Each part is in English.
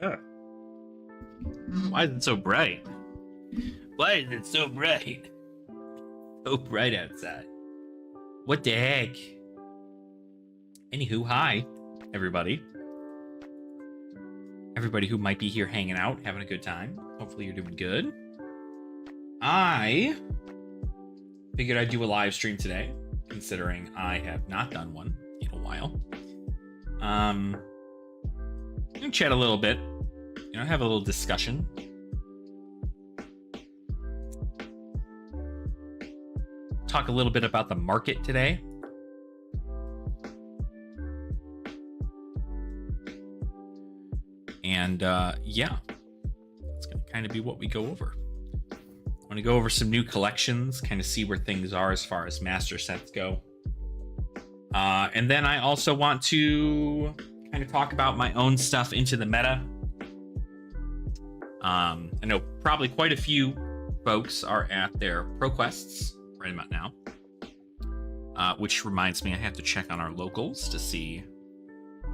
Ugh. Why is it so bright? Why is it so bright? So bright outside. What the heck? Anywho, hi, everybody. Everybody who might be here hanging out, having a good time. Hopefully you're doing good. I figured I'd do a live stream today, considering I have not done one in a while. I'm gonna chat a little bit, have a little discussion. Talk a little bit about the market today. And yeah, it's gonna kind of be what we go over. I want to go over some new collections, kind of see where things are as far as master sets go. And then I also want to kind of talk about my own stuff into the meta. I know probably quite a few folks are at their ProQuests right about now. Which reminds me, I have to check on our locals to see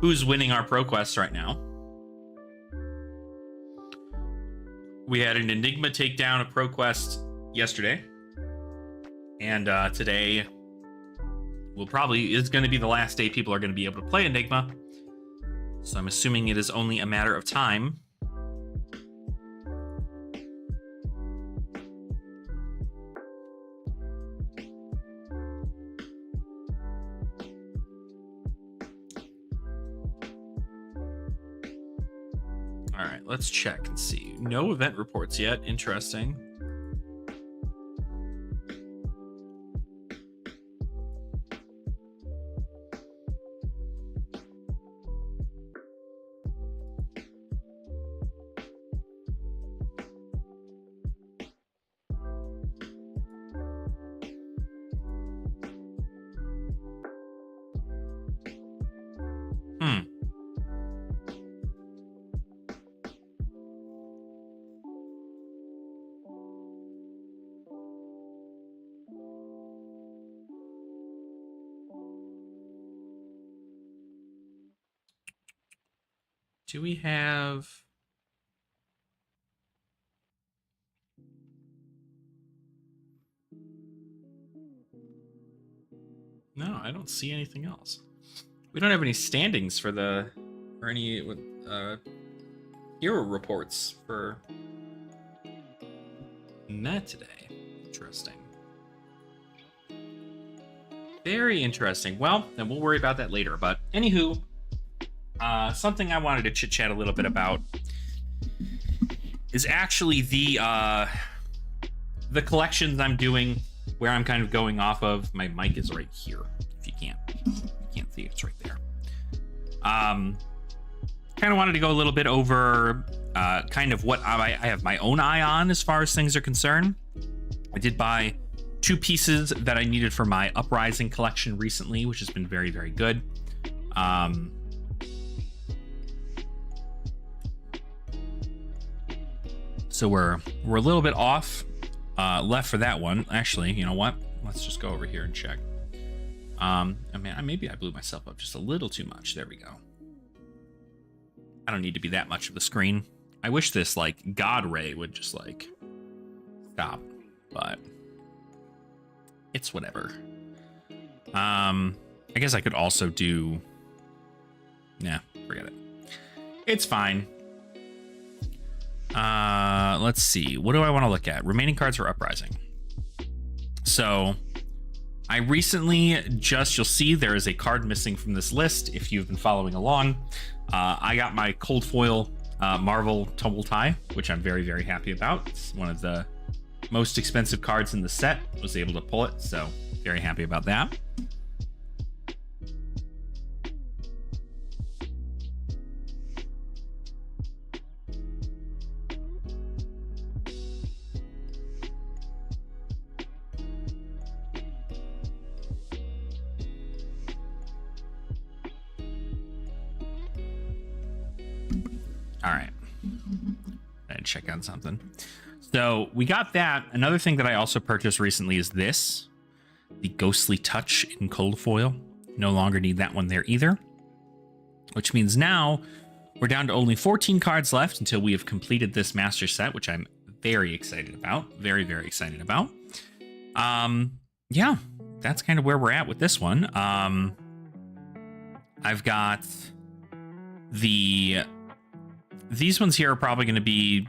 who's winning our ProQuests right now. We had an Enigma takedown of ProQuest yesterday. And today is going to be the last day people are going to be able to play Enigma. So I'm assuming it is only a matter of time. All right, let's check and see. No event reports yet. Interesting. Do we have... No, I don't see anything else. We don't have any standings for any hero reports for Met today. Interesting. Very interesting. Well, then we'll worry about that later. But anywho, something I wanted to chit-chat a little bit about is actually the collections I'm doing, where I'm kind of going off of. My mic is right here. If you can't see it, it's right there. Kind of wanted to go a little bit over kind of what I have my own eye on as far as things are concerned. I did buy 2 pieces that I needed for my Uprising collection recently, which has been very, very good. So we're a little bit off left for that one. Actually, you know what? Let's just go over here and check. I mean, maybe I blew myself up just a little too much. There we go. I don't need to be that much of the screen. I wish this like God Ray would just like stop, but it's whatever. I guess I could also do. Nah, forget it. It's fine. Let's see. What do I want to look at? Remaining cards for Uprising. So I recently you'll see there is a card missing from this list if you've been following along. I got my Cold Foil Marvel Tumble Tie, which I'm very, very happy about. It's one of the most expensive cards in the set. Was able to pull it, so very happy about that. All right. I'd check on something. So we got that. Another thing that I also purchased recently is this. The Ghostly Touch in Cold Foil. No longer need that one there either. Which means now We're down to only 14 cards left until we have completed this master set, which I'm very excited about. Very, very excited about. Yeah, that's kind of where we're at with this one. I've got these ones here are probably going to be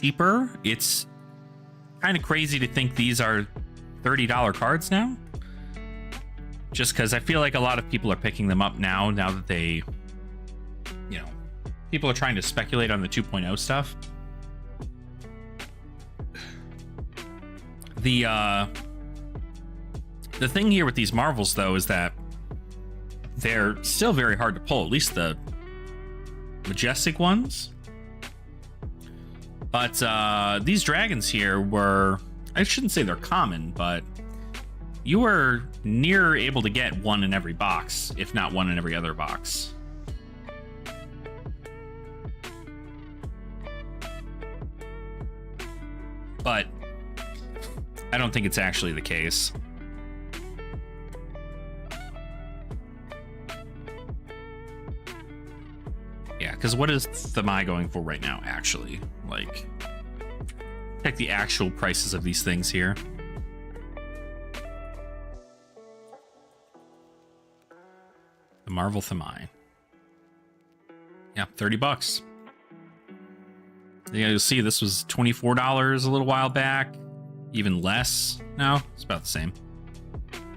cheaper. It's kind of crazy to think these are $30 cards now. Just because I feel like a lot of people are picking them up now that they, you know, people are trying to speculate on the 2.0 stuff. The thing here with these Marvels, though, is that they're still very hard to pull, at least the Majestic ones. But these dragons here were, I shouldn't say they're common, but you were near able to get one in every box, if not one in every other box. But I don't think it's actually the case. Yeah, because what is Thamai going for right now, actually? Like, check the actual prices of these things here. The Marvel Thamai. Yeah, $30. Yeah, you'll see this was $24 a little while back. Even less. No, it's about the same.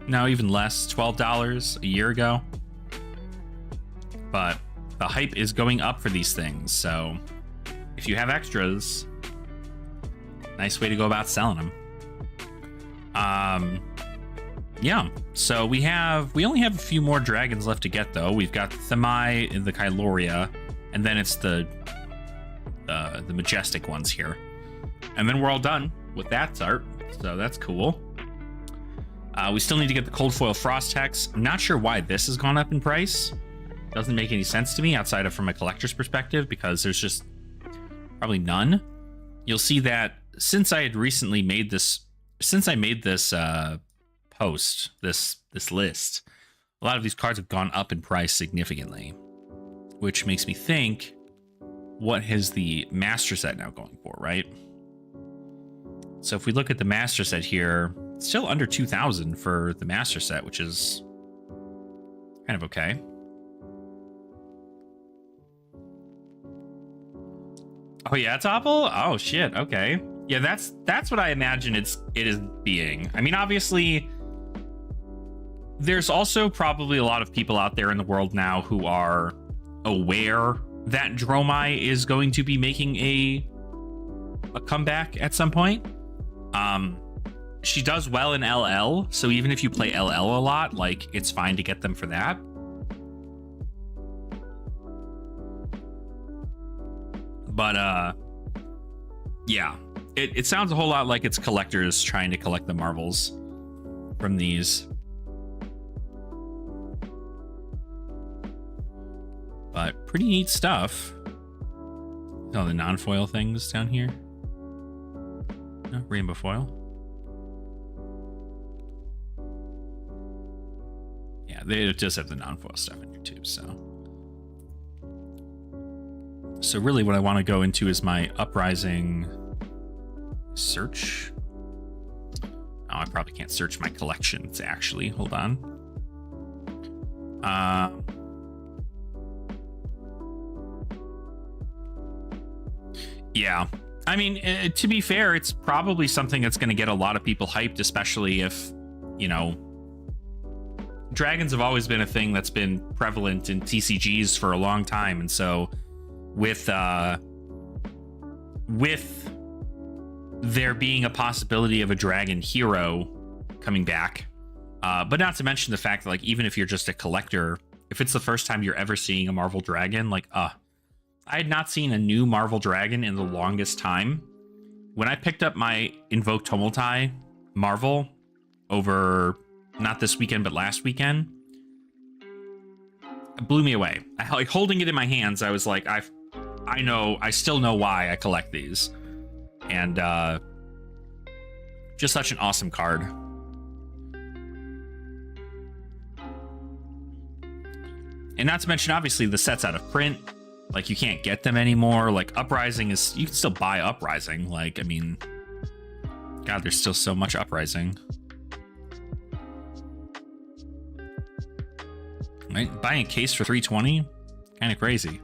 No, even less. $12 a year ago. But the hype is going up for these things, so if you have extras, nice way to go about selling them. Yeah, so we only have a few more dragons left to get, though. We've got Thamai and the Kyloria, and then it's the Majestic ones here. And then we're all done with that art, so that's cool. We still need to get the Cold Foil Frost Hex. I'm not sure why this has gone up in price. Doesn't make any sense to me outside of from a collector's perspective, because there's just probably none. You'll see that since I had recently made this, post, this list, a lot of these cards have gone up in price significantly, which makes me think, what is the master set now going for, right? So if we look at the master set here, it's still under 2,000 for the master set, which is kind of okay. Oh yeah, Topple? Oh shit, okay. Yeah, that's what I imagine it is being. I mean, obviously, there's also probably a lot of people out there in the world now who are aware that Dromai is going to be making a comeback at some point. She does well in LL, so even if you play LL a lot, like, it's fine to get them for that. But yeah, it sounds a whole lot like it's collectors trying to collect the Marvels from these. But pretty neat stuff. Oh, the non-foil things down here. No, rainbow foil. Yeah, they just have the non-foil stuff in here too, so. So really what I want to go into is my Uprising search. Oh, I probably can't search my collections, actually. Hold on. Yeah. I mean, to be fair, it's probably something that's going to get a lot of people hyped, especially if, you know, dragons have always been a thing that's been prevalent in TCGs for a long time, and so with there being a possibility of a dragon hero coming back, but not to mention the fact that, like, even if you're just a collector, if it's the first time you're ever seeing a Marvel Dragon, like, I had not seen a new Marvel Dragon in the longest time. When I picked up my Invoke Tumulti Marvel over, not this weekend, but last weekend, it blew me away. Like, holding it in my hands, I was like, I still know why I collect these. And just such an awesome card. And not to mention, obviously, the set's out of print. Like, you can't get them anymore. Like, Uprising is... You can still buy Uprising. Like, I mean... God, there's still so much Uprising. Right? Buying a case for $320? Kind of crazy.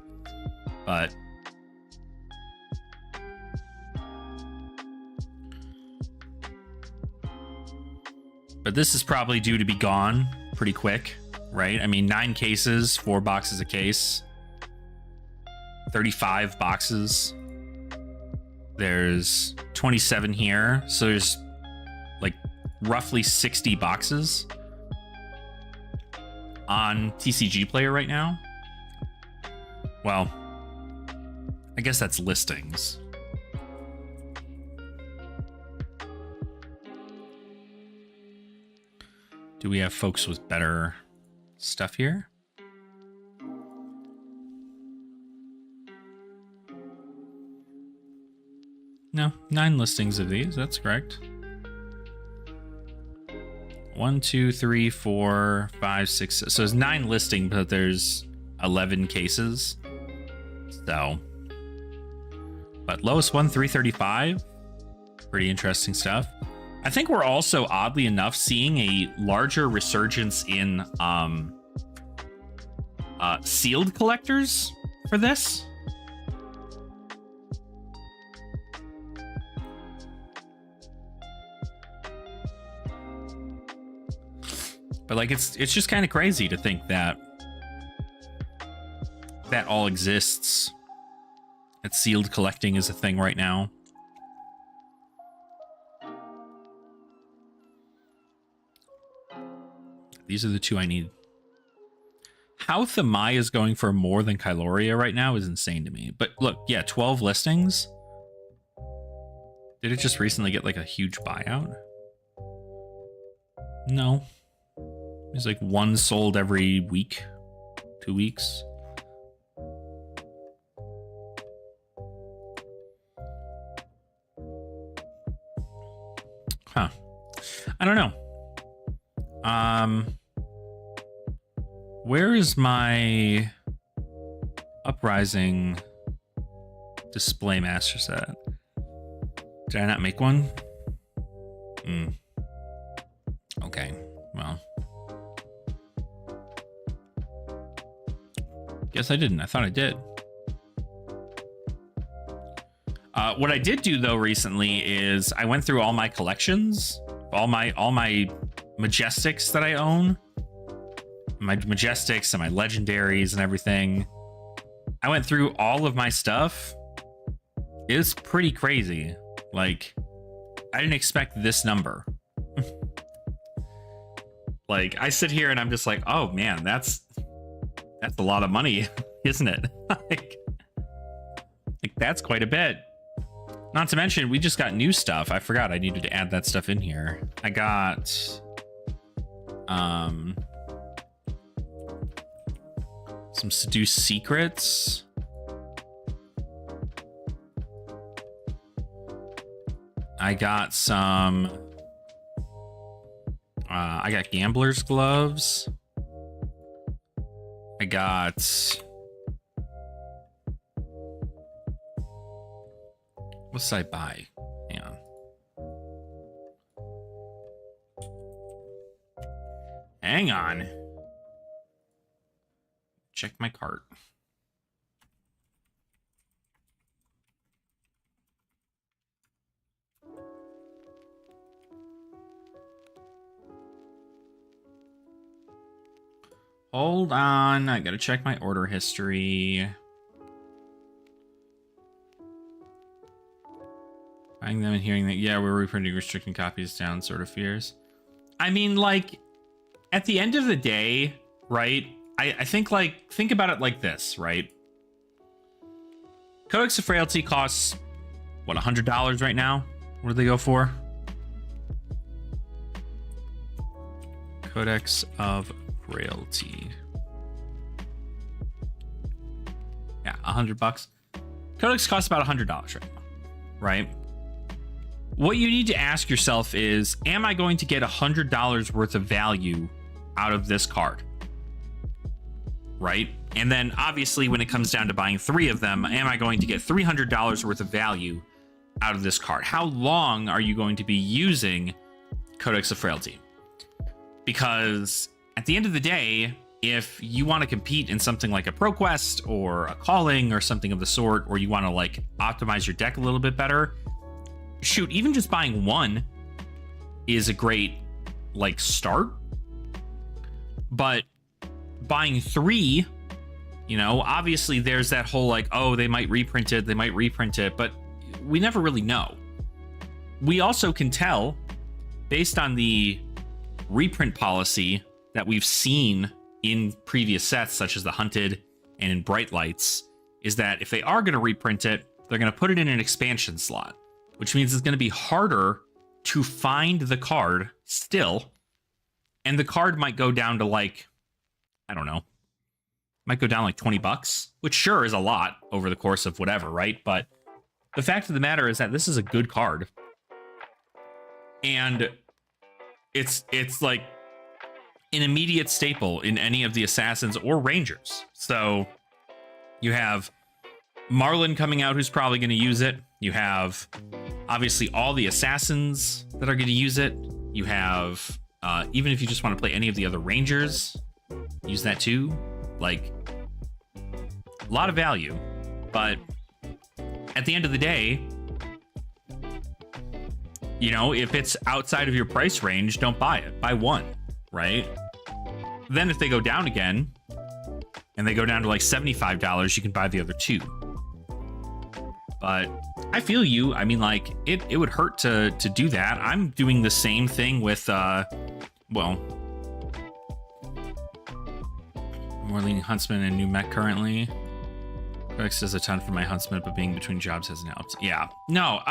But... But this is probably due to be gone pretty quick, right? I mean, 9 cases, 4 boxes a case. 35 boxes. There's 27 here. So there's like roughly 60 boxes on TCG Player right now. Well, I guess that's listings. Do we have folks with better stuff here? No, 9 listings of these. That's correct. 1, 2, 3, 4, 5, 6. So there's 9 listing, but there's 11 cases. So, but lowest one, 335. Pretty interesting stuff. I think we're also, oddly enough, seeing a larger resurgence in sealed collectors for this. But like, it's just kind of crazy to think that that all exists. That sealed collecting is a thing right now. These are the 2 I need. How Thamai is going for more than Kyloria right now is insane to me. But look, yeah, 12 listings. Did it just recently get like a huge buyout? No. There's like 1 sold every week, 2 weeks. Huh. I don't know. Where is my Uprising display master set? Did I not make one? Okay, well. Guess I didn't. I thought I did. What I did do though recently is I went through all my collections, all my Majestics that I own, my Majestics and my Legendaries and everything. I went through all of my stuff. It was pretty crazy. Like, I didn't expect this number. Like, I sit here and I'm just like, oh man, that's a lot of money, isn't it? like that's quite a bit. Not to mention, we just got new stuff. I forgot I needed to add that stuff in here. I got some Seduce Secrets. I got some I got Gambler's Gloves. I got what did I buy? Hang on. Hang on. Check my cart. Hold on. I gotta check my order history. Buying them and hearing that, yeah, we're reprinting restricting copies down sort of fears. I mean, like, at the end of the day, right? I think, like, think about it like this, right? Codex of Frailty costs, what, $100 right now? What do they go for? Codex of Frailty. Yeah, $100. Codex costs about $100 right now, right? What you need to ask yourself is, am I going to get $100 worth of value out of this card? Right? And then obviously when it comes down to buying 3 of them, am I going to get $300 worth of value out of this card? How long are you going to be using Codex of Frailty? Because at the end of the day, if you want to compete in something like a ProQuest or a Calling or something of the sort, or you want to like optimize your deck a little bit better, shoot, even just buying 1 is a great like start. But buying 3, you know, obviously there's that whole like, oh, they might reprint it, but we never really know. We also can tell based on the reprint policy that we've seen in previous sets, such as the Hunted and in Bright Lights, is that if they are going to reprint it, they're going to put it in an expansion slot, which means it's going to be harder to find the card still. And the card might go down to like, I don't know, might go down like $20, which sure is a lot over the course of whatever, right? But the fact of the matter is that this is a good card. And it's like an immediate staple in any of the Assassins or Rangers. So you have Marlin coming out who's probably going to use it. You have obviously all the Assassins that are going to use it. You have, even if you just want to play any of the other Rangers, use that too. Like, a lot of value. But at the end of the day, you know, if it's outside of your price range, don't buy it. Buy 1, right? Then if they go down again, and they go down to like $75, you can buy the other 2. But I feel you. I mean, like, it would hurt to do that. I'm doing the same thing with, well, more leaning Huntsman and New Mech currently. Codex does a ton for my Huntsman, but being between jobs hasn't helped. Yeah. No,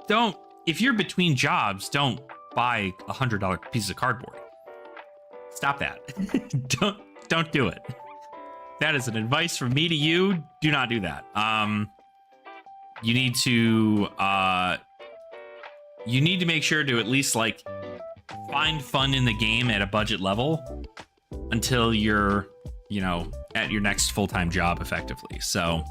don't. If you're between jobs, don't buy $100 piece of cardboard. Stop that. Don't do it. That is an advice from me to you. Do not do that. You need to make sure to at least like find fun in the game at a budget level until you're, you know, at your next full-time job effectively. So,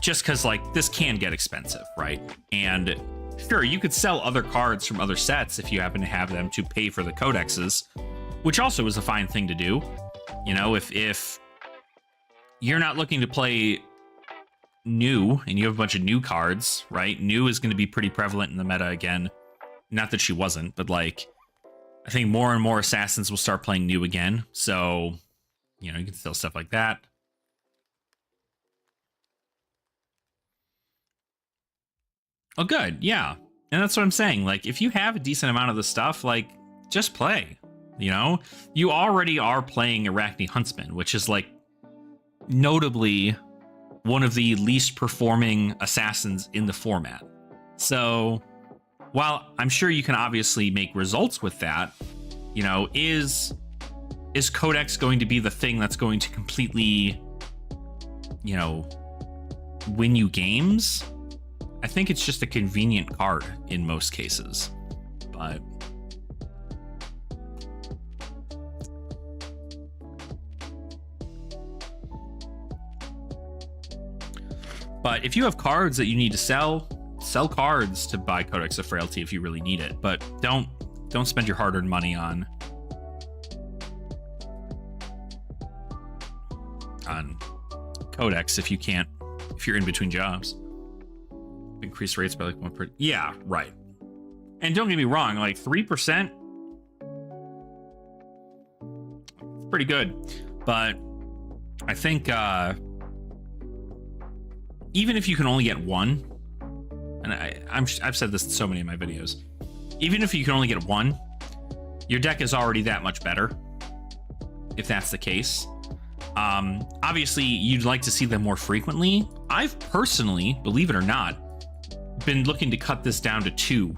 just because like this can get expensive, right? And sure, you could sell other cards from other sets if you happen to have them to pay for the codexes, which also is a fine thing to do. You know, if you're not looking to play new and you have a bunch of new cards, right? New is going to be pretty prevalent in the meta again. Not that she wasn't, but like, I think more and more Assassins will start playing new again. So, you know, you can sell stuff like that. Oh, good. Yeah. And that's what I'm saying. Like, if you have a decent amount of the stuff, like, just play. You know? You already are playing Arachne Huntsman, which is, like, notably one of the least performing Assassins in the format. So, while I'm sure you can obviously make results with that, you know, is Codex going to be the thing that's going to completely, you know, win you games? I think it's just a convenient card in most cases, but if you have cards that you need to sell cards to buy Codex of Frailty if you really need it, but don't spend your hard-earned money on Codex if you're in between jobs. Increase rates by like 1 per... Yeah, right. And don't get me wrong, like 3%, it's pretty good. But I think even if you can only get 1, and I've said this in so many of my videos, even if you can only get 1, your deck is already that much better, if that's the case. Obviously, you'd like to see them more frequently. I've personally, believe it or not, been looking to cut this down to 2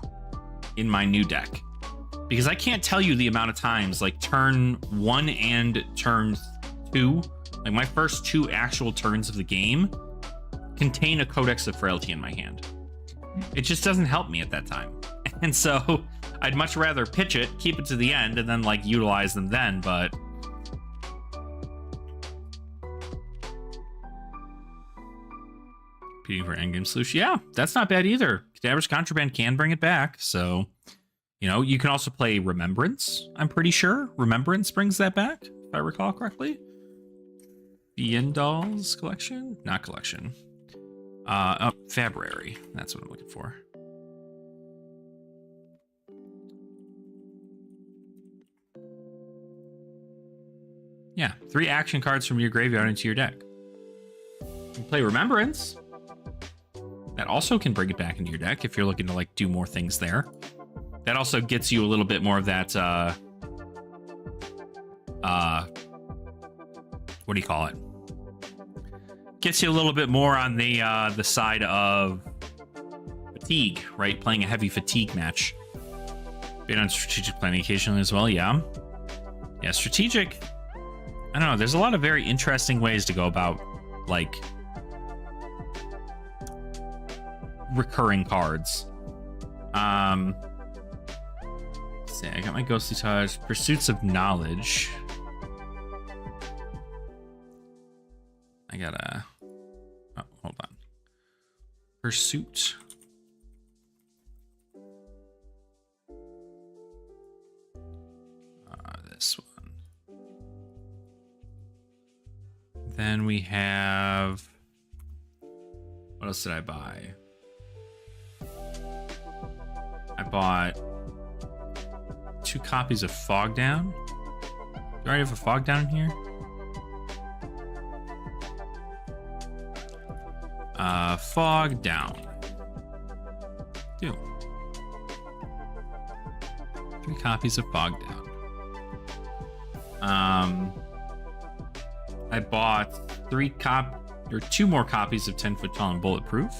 in my new deck, because I can't tell you the amount of times, like turn 1 and turn 2, like my first 2 actual turns of the game contain a Codex of Frailty in my hand. It just doesn't help me at that time, and so I'd much rather pitch it, keep it to the end, and then like utilize them then. But competing for endgame solution. Yeah, that's not bad either. Cadaver's Contraband can bring it back. So, you know, you can also play Remembrance. I'm pretty sure Remembrance brings that back, if I recall correctly. Dolls collection? Not collection. Oh, Fabrary. That's what I'm looking for. Yeah, 3 action cards from your graveyard into your deck. You can play Remembrance. That also can bring it back into your deck if you're looking to like do more things there. That also gets you a little bit more of that what do you call it? Gets you a little bit more on the side of fatigue, right? Playing a heavy fatigue match. Been on strategic planning occasionally as well, yeah. Yeah, strategic. I don't know. There's a lot of very interesting ways to go about like recurring cards. Let's see, I got my Ghostly Touch, Pursuits of Knowledge. I gotta. Oh, hold on. Pursuit. This one. Then we have. What else did I buy? I bought 2 copies of Fog Down. Do I already have a Fog Down in here? Fog Down. 2. 3 copies of Fog Down. I bought 2 more copies of 10 Foot Tall and Bulletproof.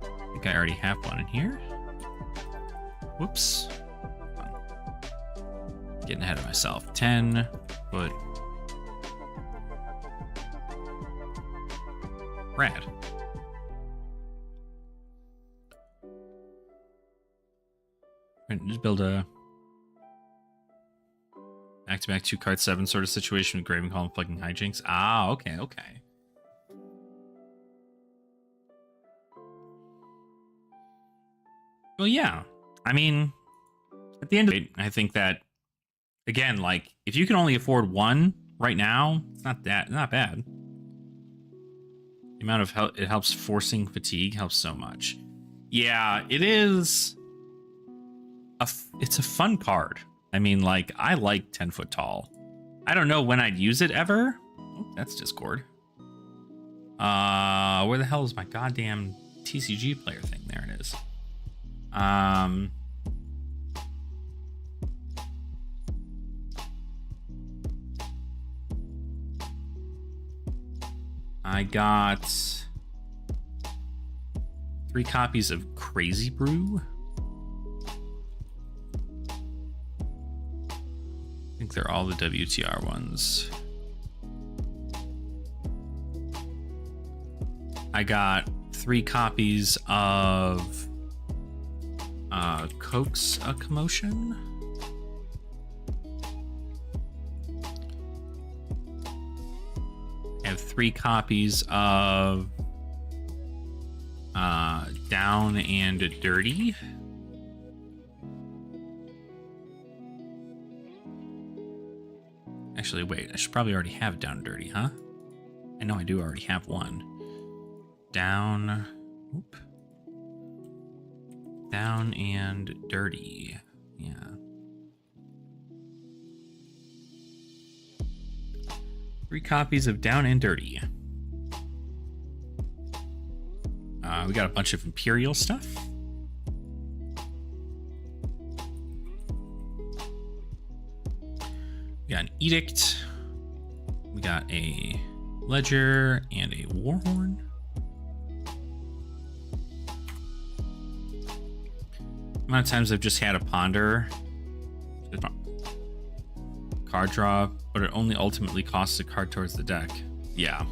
I think I already have one in here. Whoops. Getting ahead of myself. 10 foot. Rad. Just build a back-to-back 2-card 7 sort of situation with Graven Call and Plugging Hijinks. Ah, okay, okay. Well, yeah. I mean, at the end of the day, I think that, again, like, if you can only afford 1 right now, it's not bad. The amount of help it helps forcing fatigue helps so much. Yeah, it is. It's a fun card. I mean, like, I like 10 Foot Tall. I don't know when I'd use it ever. Oh, that's Discord. Where the hell is my goddamn TCG player thing? There it is. I got 3 copies of Crazy Brew. I think they're all the WTR ones. I got 3 copies of Coax a Commotion. I have 3 copies of Down and Dirty. Actually, wait, I should probably already have Down and Dirty, huh? I know I do already have one. Down and Dirty. Yeah. Three copies of Down and Dirty. We got a bunch of Imperial stuff. We got an Edict. We got a Ledger and a Warhorn. The amount of times I've just had a Ponder. Card draw, but it only ultimately costs a card towards the deck. Yeah.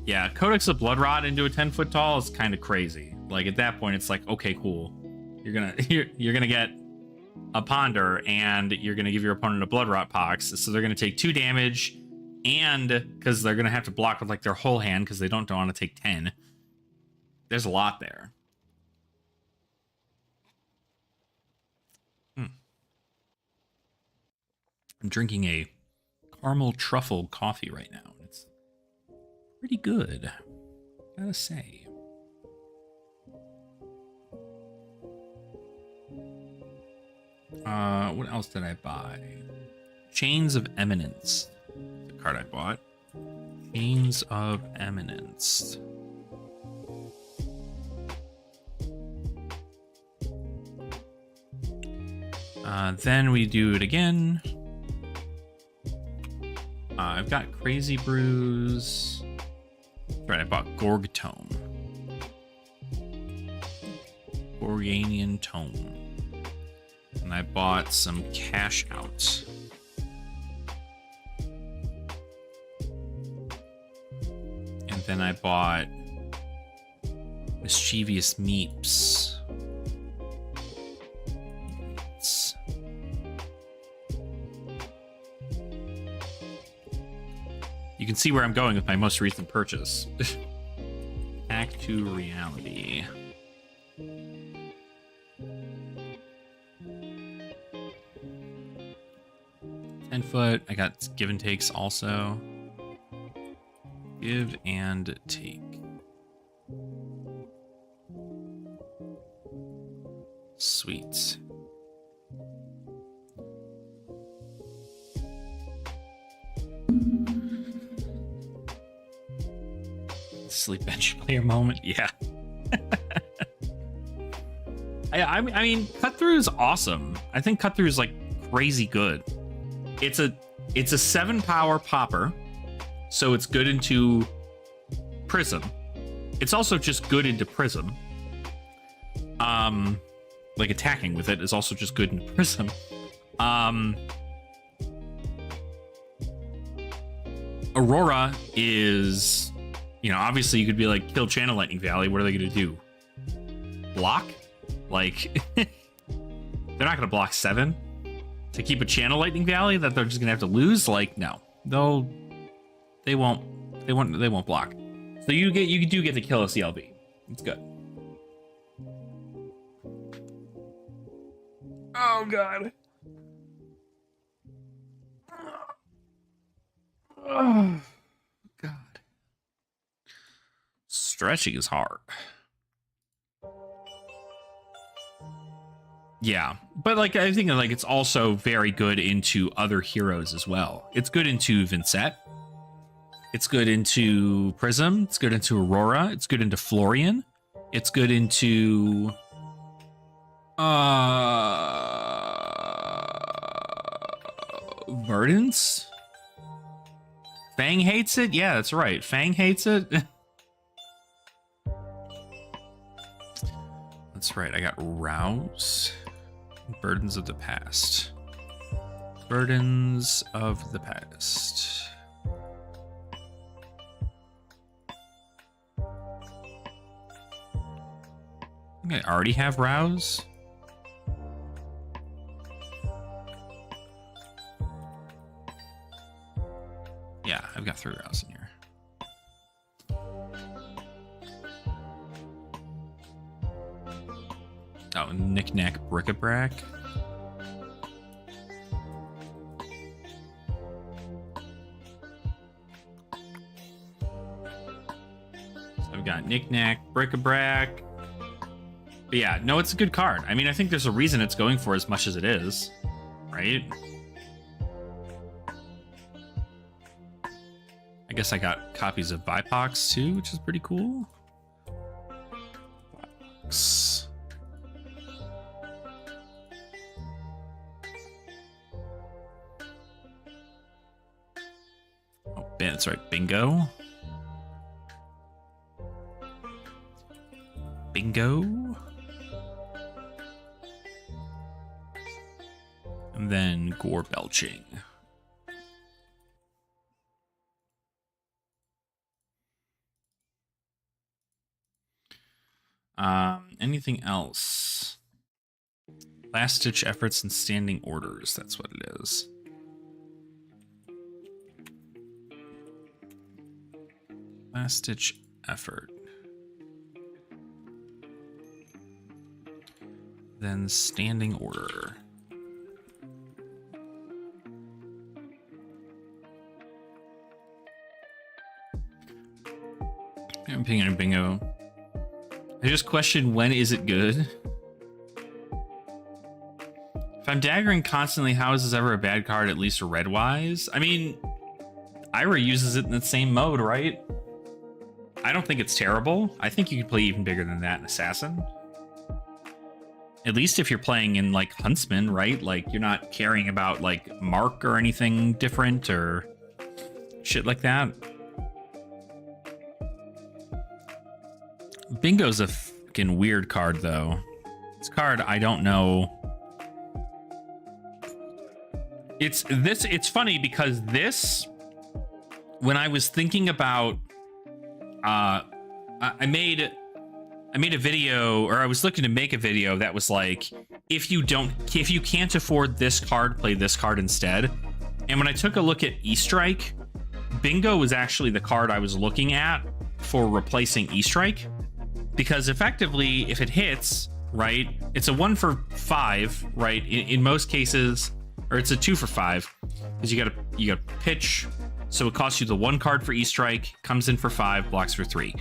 Yeah, Codex of Bloodrot into a 10-foot tall is kind of crazy. Like at that point, it's like, okay, cool. You're gonna get a Ponder, and you're going to give your opponent a Blood Rot Pox. So they're going to take 2 damage, and because they're going to have to block with like their whole hand because they don't want to take 10. There's a lot there. I'm drinking a caramel truffle coffee right now. It's pretty good, gotta say. What else did I buy? Chains of Eminence, the card I bought. Chains of Eminence. Then we do it again. I've got Crazy Brews. Right, I bought Gorg Tome. Gorganian Tome. And I bought some Cash Out. And then I bought Mischievous Meeps. You can see where I'm going with my most recent purchase. Back to reality. 10-foot. I got give and takes also. Give and take. Sweet. Sleep bench player moment. Yeah. I mean, cut through is awesome. I think cut through is like crazy good. It's a 7-power popper, so it's good into Prism. It's also just good into Prism. Like attacking with it is also just good into Prism. Aurora is, you know, obviously you could be like, kill Channel Lightning Valley. What are they going to do? Block? Like, they're not going to block 7 to keep a Channel Lightning Valley that they're just going to have to lose. Like, no, they won't block. So you do get to kill a CLB. It's good. Oh God. Oh God. Stretching is hard. Yeah, but like I think like it's also very good into other heroes as well. It's good into Vincent. It's good into Prism. It's good into Aurora. It's good into Florian. It's good into Verdance. Fang hates it. Yeah, that's right. Fang hates it. That's right. I got Rouse. Burdens of the Past. Burdens of the Past. I think I already have Rouse. Yeah, I've got 3 Rouse in here. Oh, Knick-Knack Bric-a-Brac. So I've got Knick-Knack Bric-a-Brac. But yeah, no, it's a good card. I mean, I think there's a reason it's going for as much as it is, right? I guess I got copies of Vipox too, which is pretty cool. Vipox. Oh, that's right, Bingo. Bingo. And then Gore Belching. Anything else? Last-ditch efforts and standing orders. That's what it is. Last-ditch effort. Then standing order. I'm pinging a bingo. I just question, when is it good? If I'm daggering constantly, how is this ever a bad card, at least red-wise? I mean, Ira uses it in the same mode, right? I don't think it's terrible. I think you could play even bigger than that in Assassin. At least if you're playing in, like, Huntsman, right? Like, you're not caring about, like, Mark or anything different or shit like that. Bingo's a fucking weird card, though. This card, I don't know. It's funny because this, when I was thinking about, I made a video, or I was looking to make a video that was like, if you can't afford this card, play this card instead. And when I took a look at E-Strike, Bingo was actually the card I was looking at for replacing E-Strike. Because effectively, if it hits, right, it's a 1 for 5, right? In most cases, or it's a 2 for 5, because you gotta pitch, so it costs you the 1 card for E-Strike, comes in for 5, blocks for 3.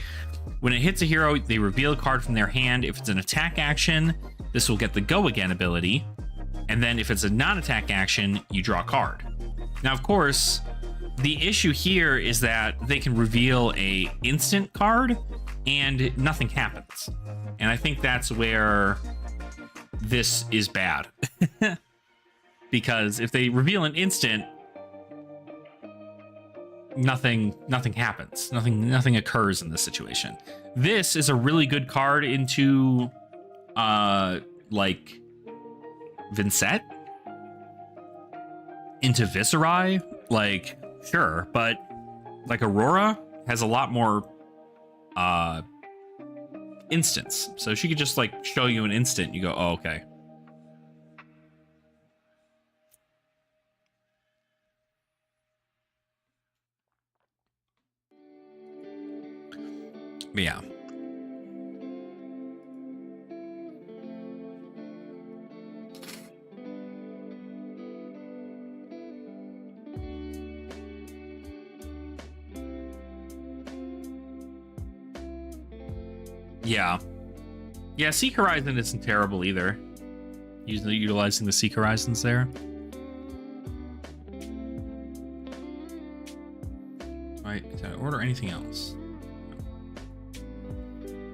When it hits a hero, they reveal a card from their hand. If it's an attack action, this will get the Go Again ability, and then if it's a non-attack action, you draw a card. Now, of course, the issue here is that they can reveal a instant card, and nothing happens. And I think that's where this is bad. Because if they reveal an instant, nothing happens. Nothing occurs in this situation. This is a really good card into like Vincent, into Viserai, like sure, but like Aurora has a lot more instants, so she could just like show you an instant, you go, oh, okay. But yeah, yeah, Seek Horizon isn't terrible either. Utilizing the Seek Horizons there. Right, did I order anything else?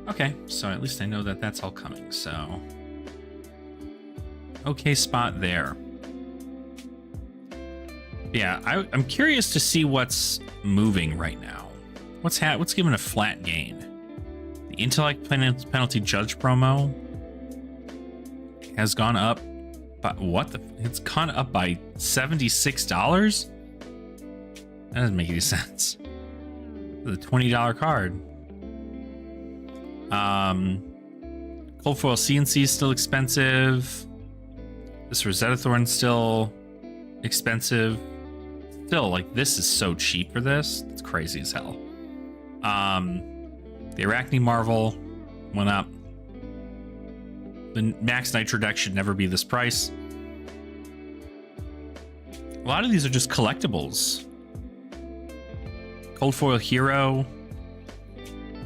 Okay, so at least I know that that's all coming, so okay spot there. Yeah, I'm curious to see what's moving right now. What's giving a flat gain? The Intellect Penalty Judge promo has gone up, but it's gone up by $76? That doesn't make any sense. The $20 card. Cold Foil CNC is still expensive. This Rosetta Thorn's still expensive. Still, like, this is so cheap for this. It's crazy as hell. The Arachne Marvel went up. The Max Nitro deck should never be this price. A lot of these are just collectibles. Cold Foil Hero,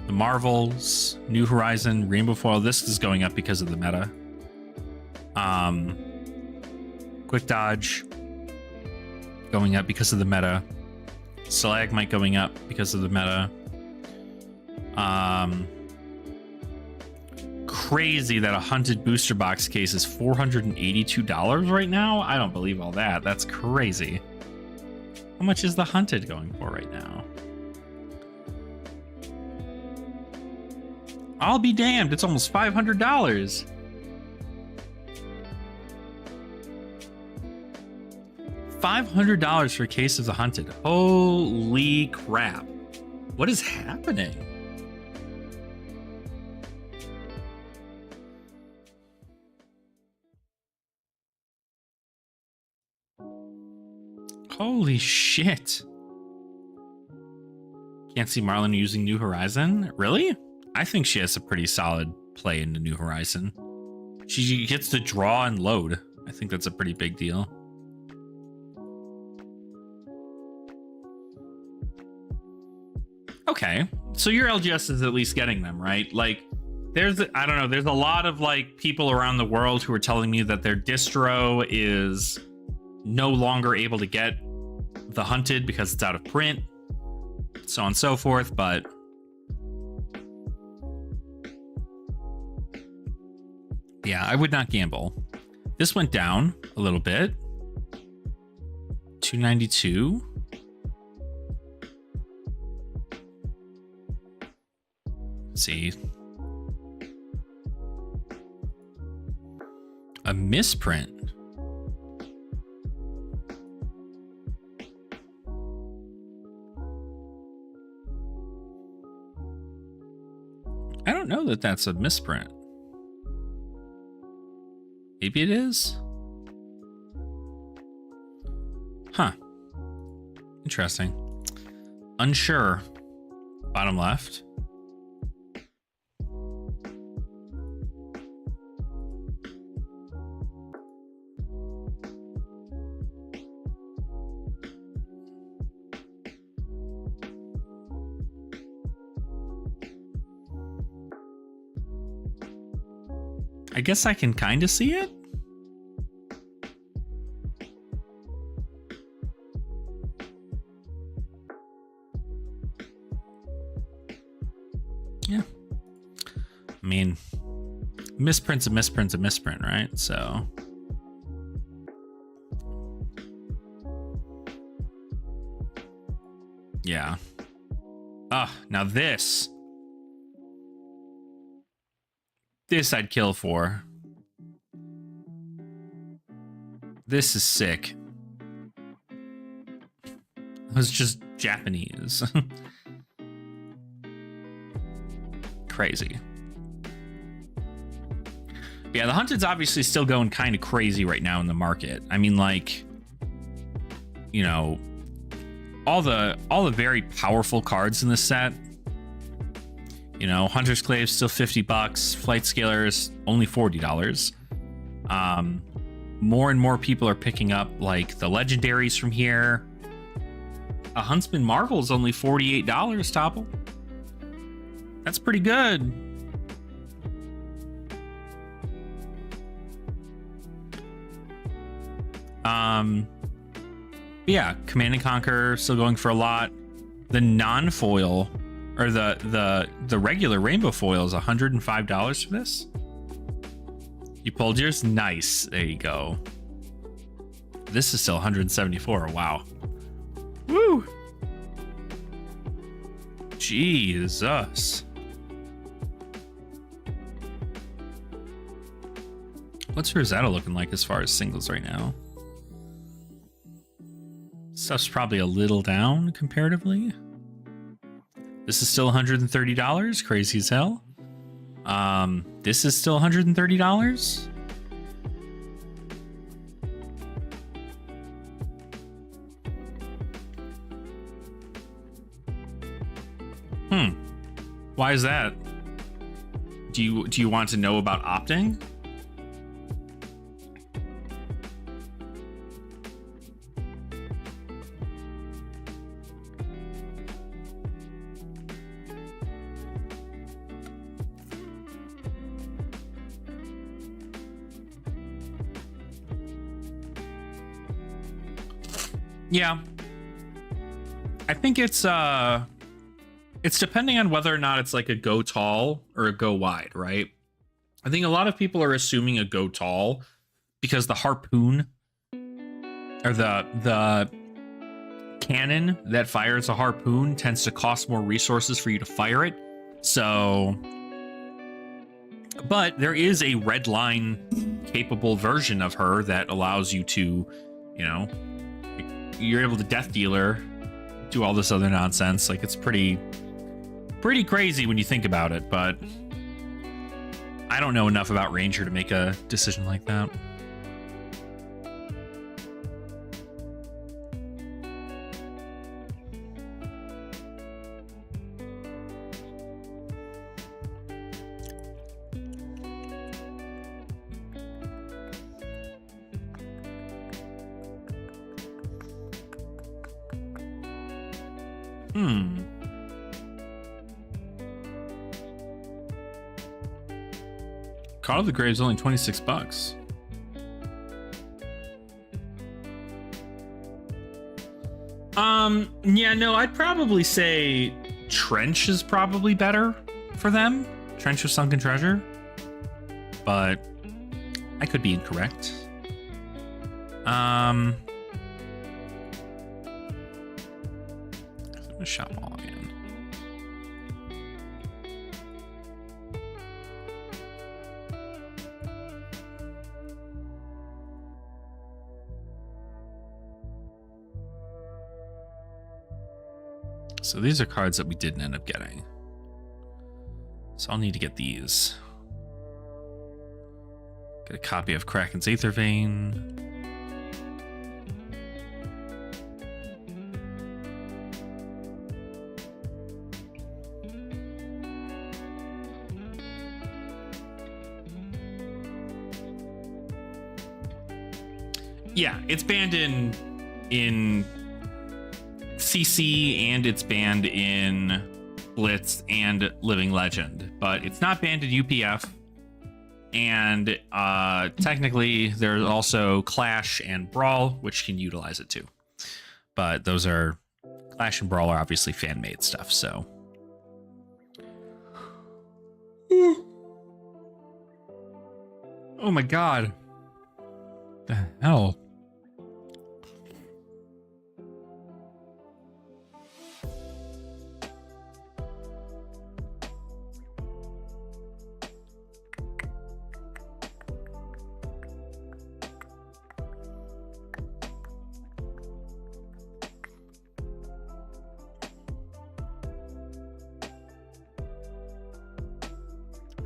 the Marvels, New Horizon, Rainbow Foil. This is going up because of the meta. Quick Dodge going up because of the meta. Stalagmite going up because of the meta. Crazy that a Hunted booster box case is $482 right now. I don't believe all that. That's crazy. How much is the Hunted going for right now? I'll be damned. It's almost $500. $500 for a case of the Hunted. Holy crap. What is happening? Holy shit. Can't see Marlon using New Horizon? Really? I think she has a pretty solid play into New Horizon. She gets to draw and load. I think that's a pretty big deal. Okay, so your LGS is at least getting them, right? Like, I don't know, there's a lot of like people around the world who are telling me that their distro is no longer able to get the Hunted because it's out of print, so on and so forth, but yeah, I would not gamble. This went down a little bit. 292. Let's see. A misprint. I don't know that that's a misprint. Maybe it is. Huh. Interesting. Unsure. Bottom left. I guess I can kind of see it. Yeah. I mean, misprint's a misprint's a misprint, right? So. Yeah. Ah, now this. This I'd kill for. This is sick. It was just Japanese. Crazy. Yeah, the Hunted's obviously still going kind of crazy right now in the market. I mean, like, you know, all the very powerful cards in this set. You know, Hunter's Clave still $50, Flight Scaler's only $40. More and more people are picking up like the legendaries from here. A Huntsman Marvel is only $48, Topple. That's pretty good. Yeah, Command and Conquer still going for a lot. The non-foil or the regular rainbow foil is $105 for this. You pulled yours? Nice. There you go. This is still $174. Wow. Woo! Jesus. What's Rosetta looking like as far as singles right now? Stuff's probably a little down comparatively. This is still $130. Crazy as hell. This is still $130. Why is that? Do you want to know about opting? Yeah. I think it's depending on whether or not it's like a go tall or a go wide, right? I think a lot of people are assuming a go tall because the harpoon or the cannon that fires a harpoon tends to cost more resources for you to fire it. So, but there is a red line capable version of her that allows you to, you know, you're able to death dealer, do all this other nonsense. Like, it's pretty crazy when you think about it, but I don't know enough about Ranger to make a decision like that. Call of the Grave's only $26. Yeah, no, I'd probably say Trench is probably better for them. Trench of Sunken Treasure. But I could be incorrect. I'm gonna shop all again. So these are cards that we didn't end up getting. So I'll need to get these. Get a copy of Kraken's Aether Vein. Yeah, it's banned in CC and it's banned in Blitz and Living Legend, but it's not banned in UPF. And technically, there's also Clash and Brawl, which can utilize it too. But those are Clash and Brawl are obviously fan-made stuff. So, oh my god, the hell.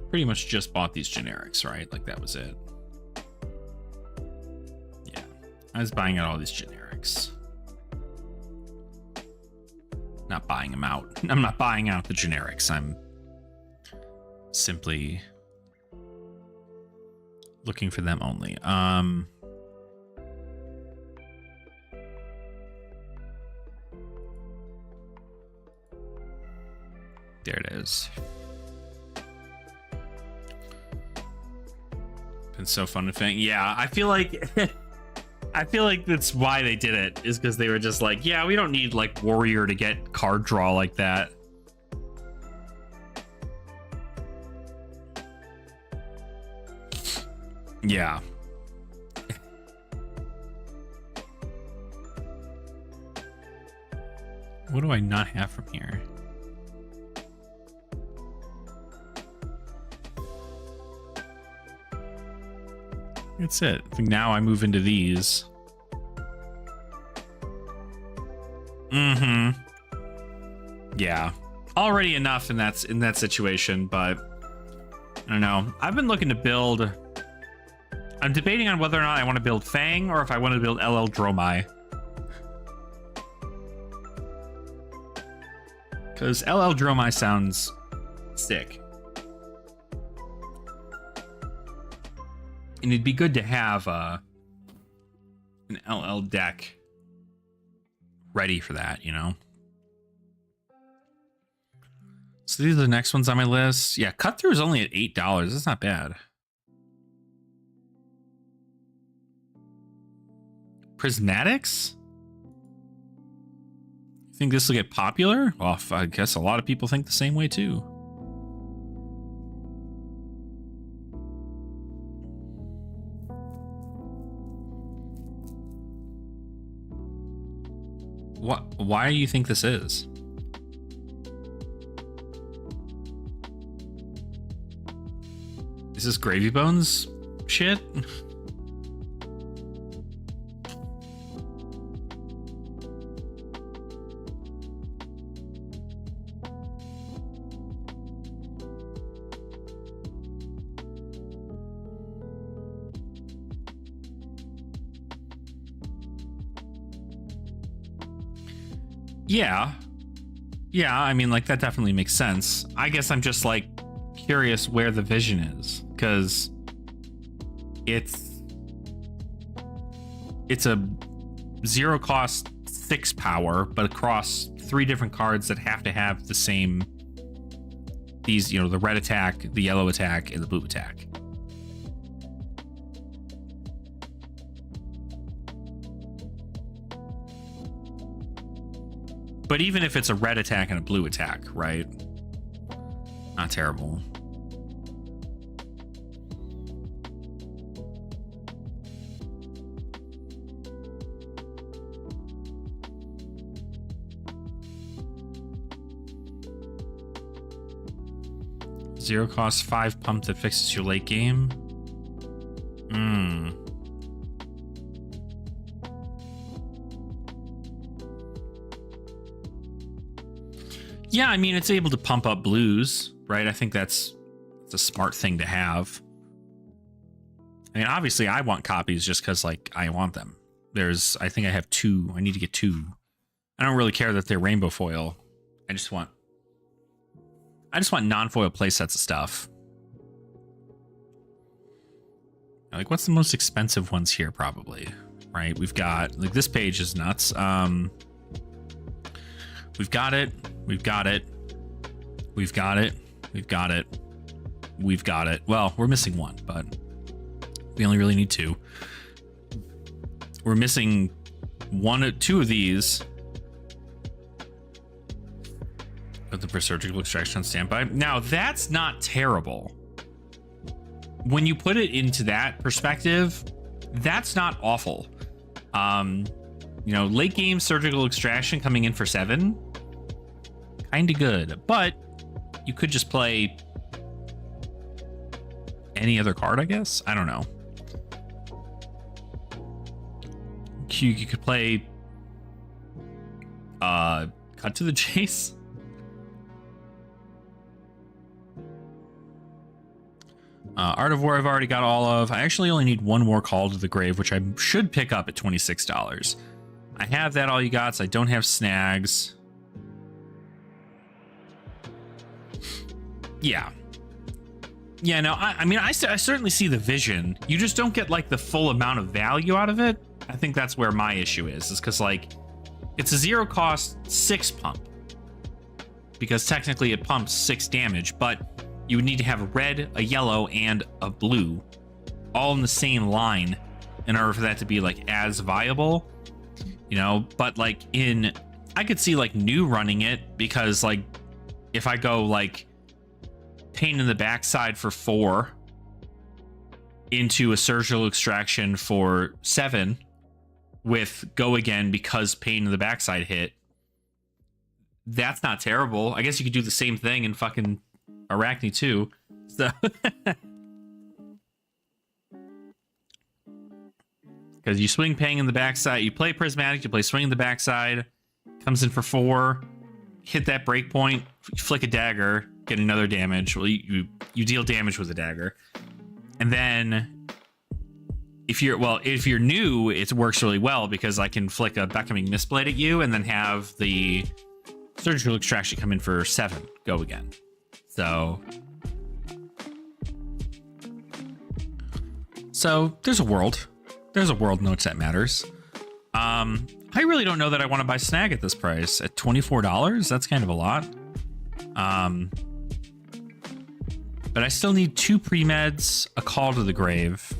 Pretty much just bought these generics, right? Like that was it. Yeah, I was buying out all these generics. Not buying them out. I'm not buying out the generics. I'm simply looking for them only. There it is. Been so fun to think. Yeah, I feel like that's why they did it, is because they were just like, yeah, we don't need like Warrior to get card draw like that. Yeah. What do I not have from here? That's it. I think now I move into these. Yeah. Already enough in that situation, but I don't know. I've been looking to build. I'm debating on whether or not I want to build Fang or if I want to build LL Dromai. Because LL Dromai sounds sick. And it'd be good to have an LL deck ready for that, you know? So these are the next ones on my list. Yeah, Cut Through is only at $8. That's not bad. Prismatics? You think this will get popular? Well, I guess a lot of people think the same way too. Why do you think this is? Is this Gravy Bones shit? Yeah, I mean, like, that definitely makes sense. I guess I'm just, like, curious where the vision is, because it's a 0 cost 6 power, but across 3 different cards that have to have the same, these, you know, the red attack, the yellow attack, and the blue attack. But even if it's a red attack and a blue attack, right? Not terrible. Zero cost 5 pump that fixes your late game. Yeah, I mean, it's able to pump up blues, right? I think it's a smart thing to have. I mean, obviously, I want copies just because, like, I want them. I think I have 2. I need to get 2. I don't really care that they're rainbow foil. I just want non-foil playsets of stuff. Like, what's the most expensive ones here? Probably, right? We've got, like, this page is nuts. We've got it. We've got it. We've got it. We've got it. We've got it. Well, we're missing 1, but we only really need 2. We're missing 2 of these. Put the surgical extraction on standby. Now, that's not terrible. When you put it into that perspective, that's not awful. You know, late game surgical extraction coming in for 7. Kind of good, but you could just play any other card, I guess. I don't know. You could play Cut to the Chase. Art of War I've already got all of. I actually only need 1 more Call to the Grave, which I should pick up at $26. I have that all you got, so I don't have snags. Yeah. Yeah, no, I mean, I certainly see the vision. You just don't get, like, the full amount of value out of it. I think that's where my issue is because, like, it's a 0 cost 6 pump. Because technically it pumps 6 damage, but you would need to have a red, a yellow, and a blue all in the same line in order for that to be, like, as viable, you know? But, like, I could see, like, new running it because, like, if I go, like, Pain in the Backside for 4 into a surgical extraction for 7 with Go Again because Pain in the Backside hit, that's not terrible. I guess you could do the same thing in fucking Arachne too. So because you swing Pain in the Backside, you play Prismatic, you play Swing in the Backside, comes in for 4, hit that break point, flick a dagger, get another damage. Well, you deal damage with a dagger, and then if you're new, it works really well because I can flick a Beckoning Mistblade at you and then have the surgical extraction come in for 7. Go Again. So there's a world in which that matters. I really don't know that I want to buy Snag at this price. At $24, that's kind of a lot. But I still need 2 pre-meds, a Call to the Grave,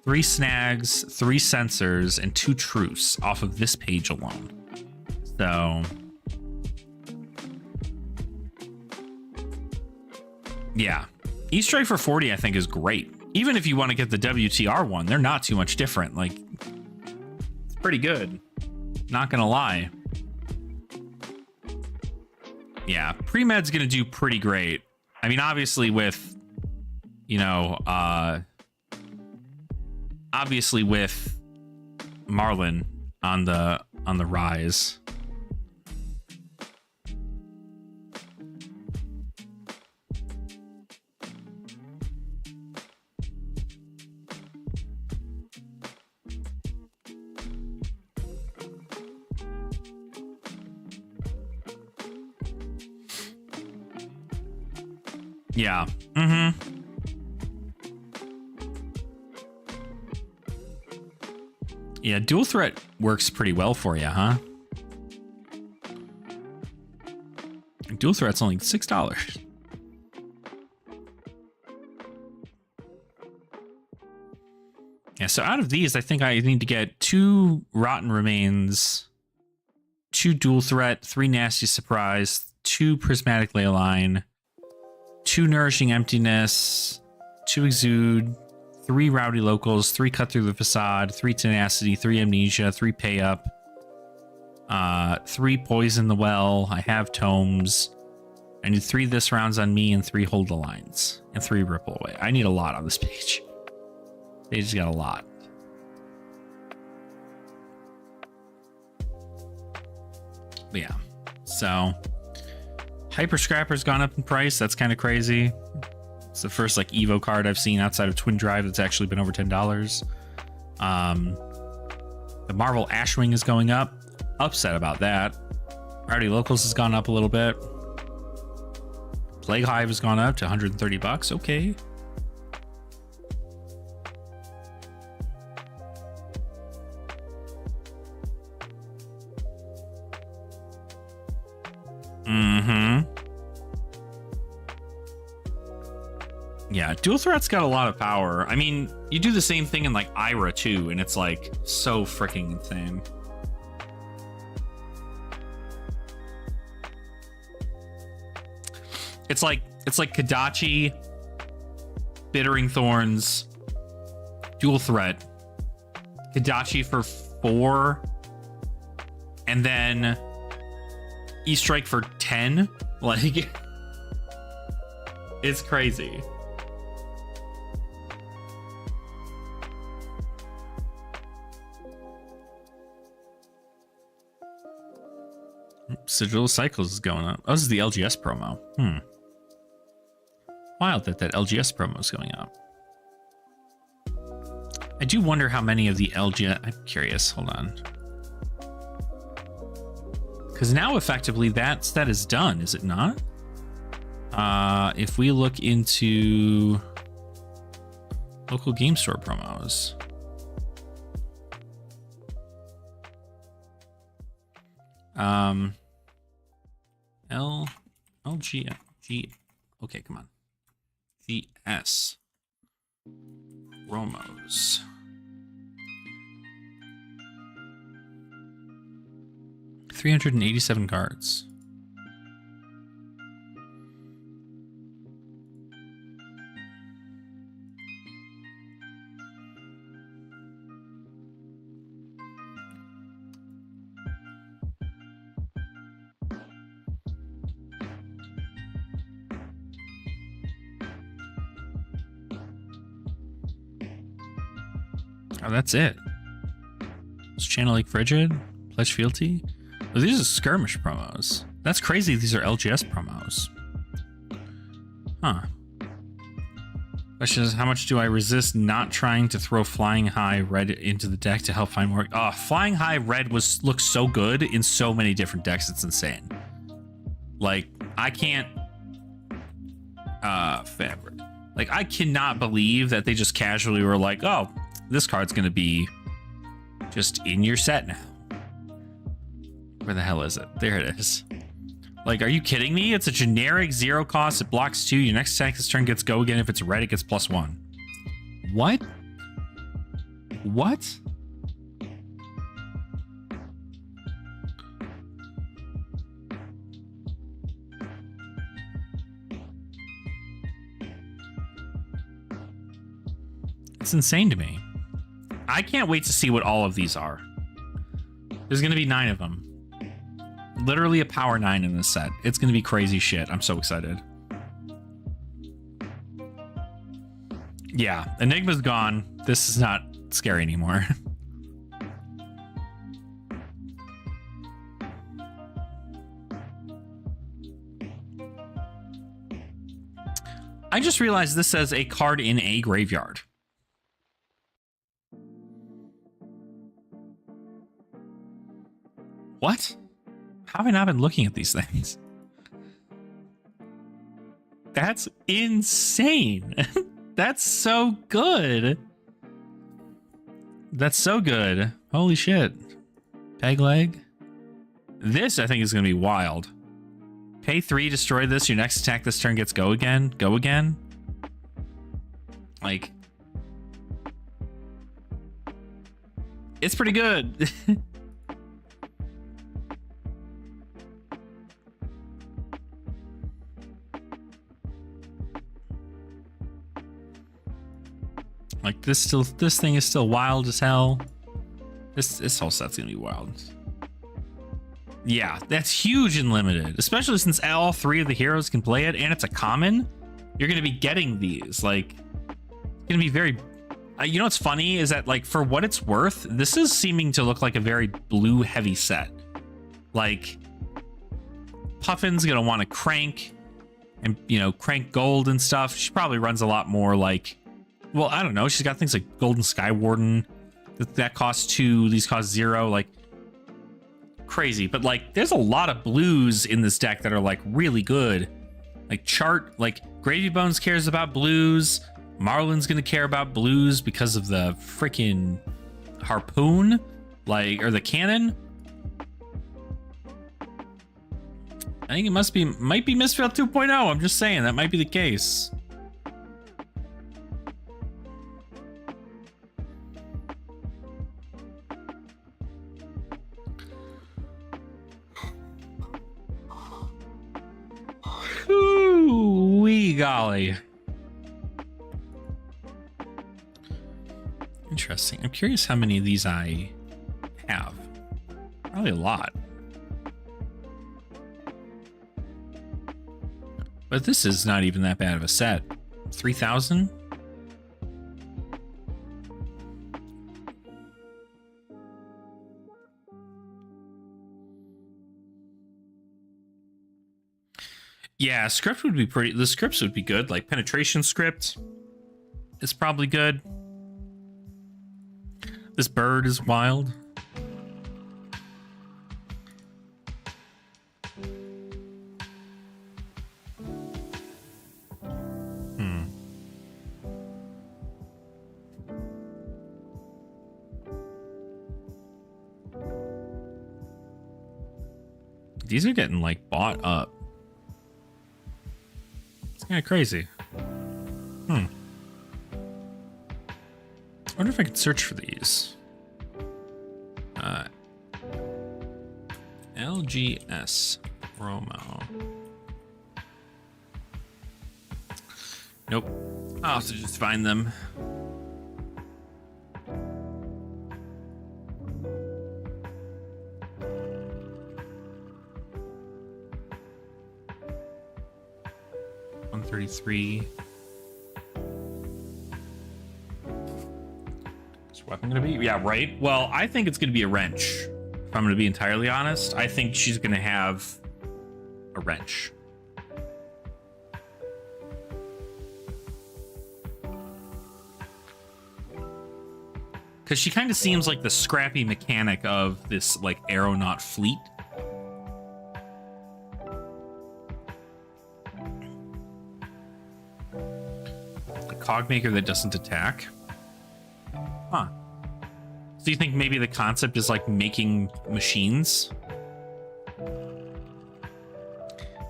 3 snags, 3 sensors, and 2 truce off of this page alone. So yeah, E-Strike for 40 I think is great. Even if you want to get the WTR one, they're not too much different. Like, it's pretty good. Not gonna lie. Yeah, pre-med's gonna do pretty great. I mean, obviously with, you know, obviously with Marlin on the rise. Yeah. Mm-hmm. Yeah, dual threat works pretty well for you, huh? Dual threat's only $6. Yeah, so out of these, I think I need to get 2 Rotten Remains, 2 Dual Threat, 3 Nasty Surprise, 2 Prismatic Leyline, 2 Nourishing Emptiness, 2 Exude, 3 Rowdy Locals, 3 Cut Through the Facade, 3 Tenacity, 3 Amnesia, 3 Pay Up, 3 Poison the Well. I have Tomes. I need 3 This Rounds on Me and 3 Hold the Lines and 3 Ripple Away. I need a lot on this page. They just got a lot. But yeah, so Hyper Scrapper's gone up in price. That's kind of crazy. It's the first like Evo card I've seen outside of Twin Drive that's actually been over $10. The Marvel Ashwing is going up. Upset about that. Rowdy Locals has gone up a little bit. Plague Hive has gone up to $130. Okay. Yeah, Dual Threat's got a lot of power. I mean, you do the same thing in like Ira too, and it's like so freaking insane. It's like Kadachi, Bittering Thorns, Dual Threat, Kadachi for 4, and then E-Strike for 10. Like, it's crazy. Sigil Cycles is going up. Oh, this is the LGS promo. Wild that LGS promo is going up. I do wonder how many of the LGS... I'm curious. Hold on. Because now, effectively, that is done, is it not? If we look into local game store promos... LG. Okay, come on. GS promos. $387 cards. Oh, that's it. It's Channel Lake Frigid, Pledge Fealty. Oh, these are skirmish promos. That's crazy. These are LGS promos. Huh. Question is, how much do I resist not trying to throw Flying High Red into the deck to help find more? Oh, Flying High Red looks so good in so many different decks. It's insane. Like, I can't... Fabric. Like, I cannot believe that they just casually were like, oh, this card's going to be just in your set now. Where the hell is it? There it is. Like, are you kidding me? It's a generic 0 cost. It blocks 2. Your next attack this turn gets go again. If it's red, it gets +1. What? What? It's insane to me. I can't wait to see what all of these are. There's going to be 9 of them. Literally a power 9 in this set. It's going to be crazy shit. I'm so excited. Yeah, Enigma's gone. This is not scary anymore. I just realized this says a card in a graveyard. What? How have I not been looking at these things? That's insane. That's so good. That's so good. Holy shit. Peg leg. This, I think, is going to be wild. pay 3, destroy this. Your next attack this turn gets go again. Go again. Like, it's pretty good. Like this thing is still wild as hell. This whole set's gonna be wild. Yeah, that's huge and limited, especially since all 3 of the heroes can play it, and it's a common. You're gonna be getting these. Like, it's gonna be very. You know what's funny is that, like, for what it's worth, this is seeming to look like a very blue heavy set. Like, Puffin's gonna want to crank, and crank gold and stuff. She probably runs a lot more like. Well, I don't know. She's got things like Golden Sky Warden that costs 2. These cost 0. Like, crazy. But like, there's a lot of blues in this deck that are like really good. Like Gravy Bones cares about blues. Marlin's gonna care about blues because of the freaking harpoon, or the cannon. I think it might be Misfit 2.0. I'm just saying that might be the case. Wee golly. Interesting. I'm curious how many of these I have. Probably a lot. But this is not even that bad of a set. 3,000? Yeah, script would be pretty. The scripts would be good. Like penetration script is probably good. This bird is wild. These are getting like bought up. It's kind of crazy. I wonder if I could search for these. LGS promo. Nope. I'll have to just find them. $133. What's weapon gonna be? Yeah, right. Well, I think it's gonna be a wrench. If I'm gonna be entirely honest, I think she's gonna have a wrench. Because she kind of seems like the scrappy mechanic of this like aeronaut fleet. The cogmaker that doesn't attack. Huh. So you think maybe the concept is like making machines?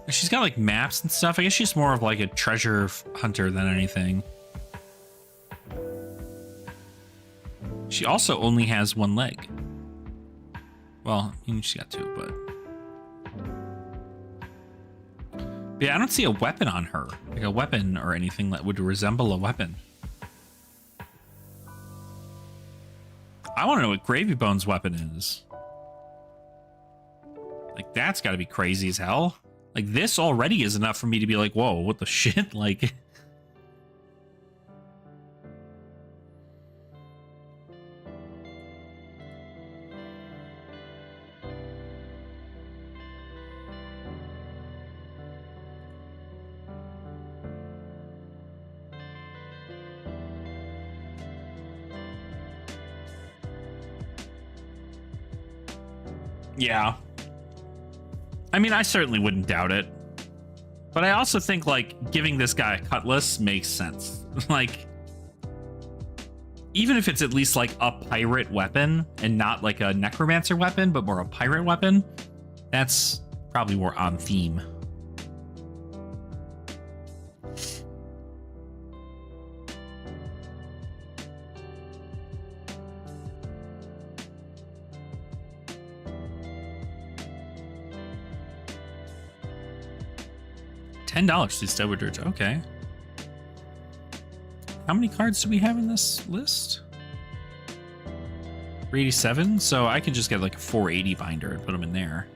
She's got like maps and stuff. I guess she's more of like a treasure hunter than anything. She also only has one leg. Well, I mean, she's got two, but yeah, I don't see a weapon on her, like a weapon or anything that would resemble a weapon. I want to know what Gravy Bones' weapon is. Like, that's got to be crazy as hell. Like, this already is enough for me to be like, whoa, what the shit? Like, yeah. I mean, I certainly wouldn't doubt it. But I also think, like, giving this guy a cutlass makes sense. Like, even if it's at least, like, a pirate weapon and not, like, a necromancer weapon, but more a pirate weapon, that's probably more on theme. $10 to Stubber Dirge. Okay. How many cards do we have in this list? 387. So I could just get like a 480 binder and put them in there.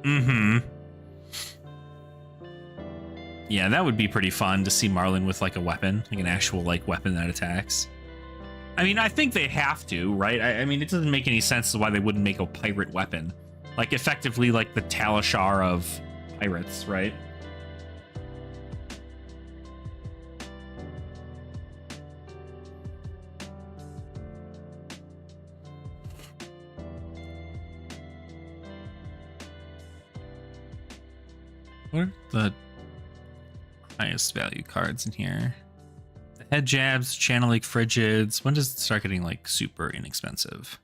Mm-hmm. Yeah, that would be pretty fun to see Marlin with like a weapon, like an actual like weapon that attacks. I mean, I think they have to, right? I mean, it doesn't make any sense why they wouldn't make a pirate weapon. Like, effectively, like the Talishar of pirates, right? What are the highest value cards in here? The Head Jabs, Channel Lake Frigids. When does it start getting like super inexpensive?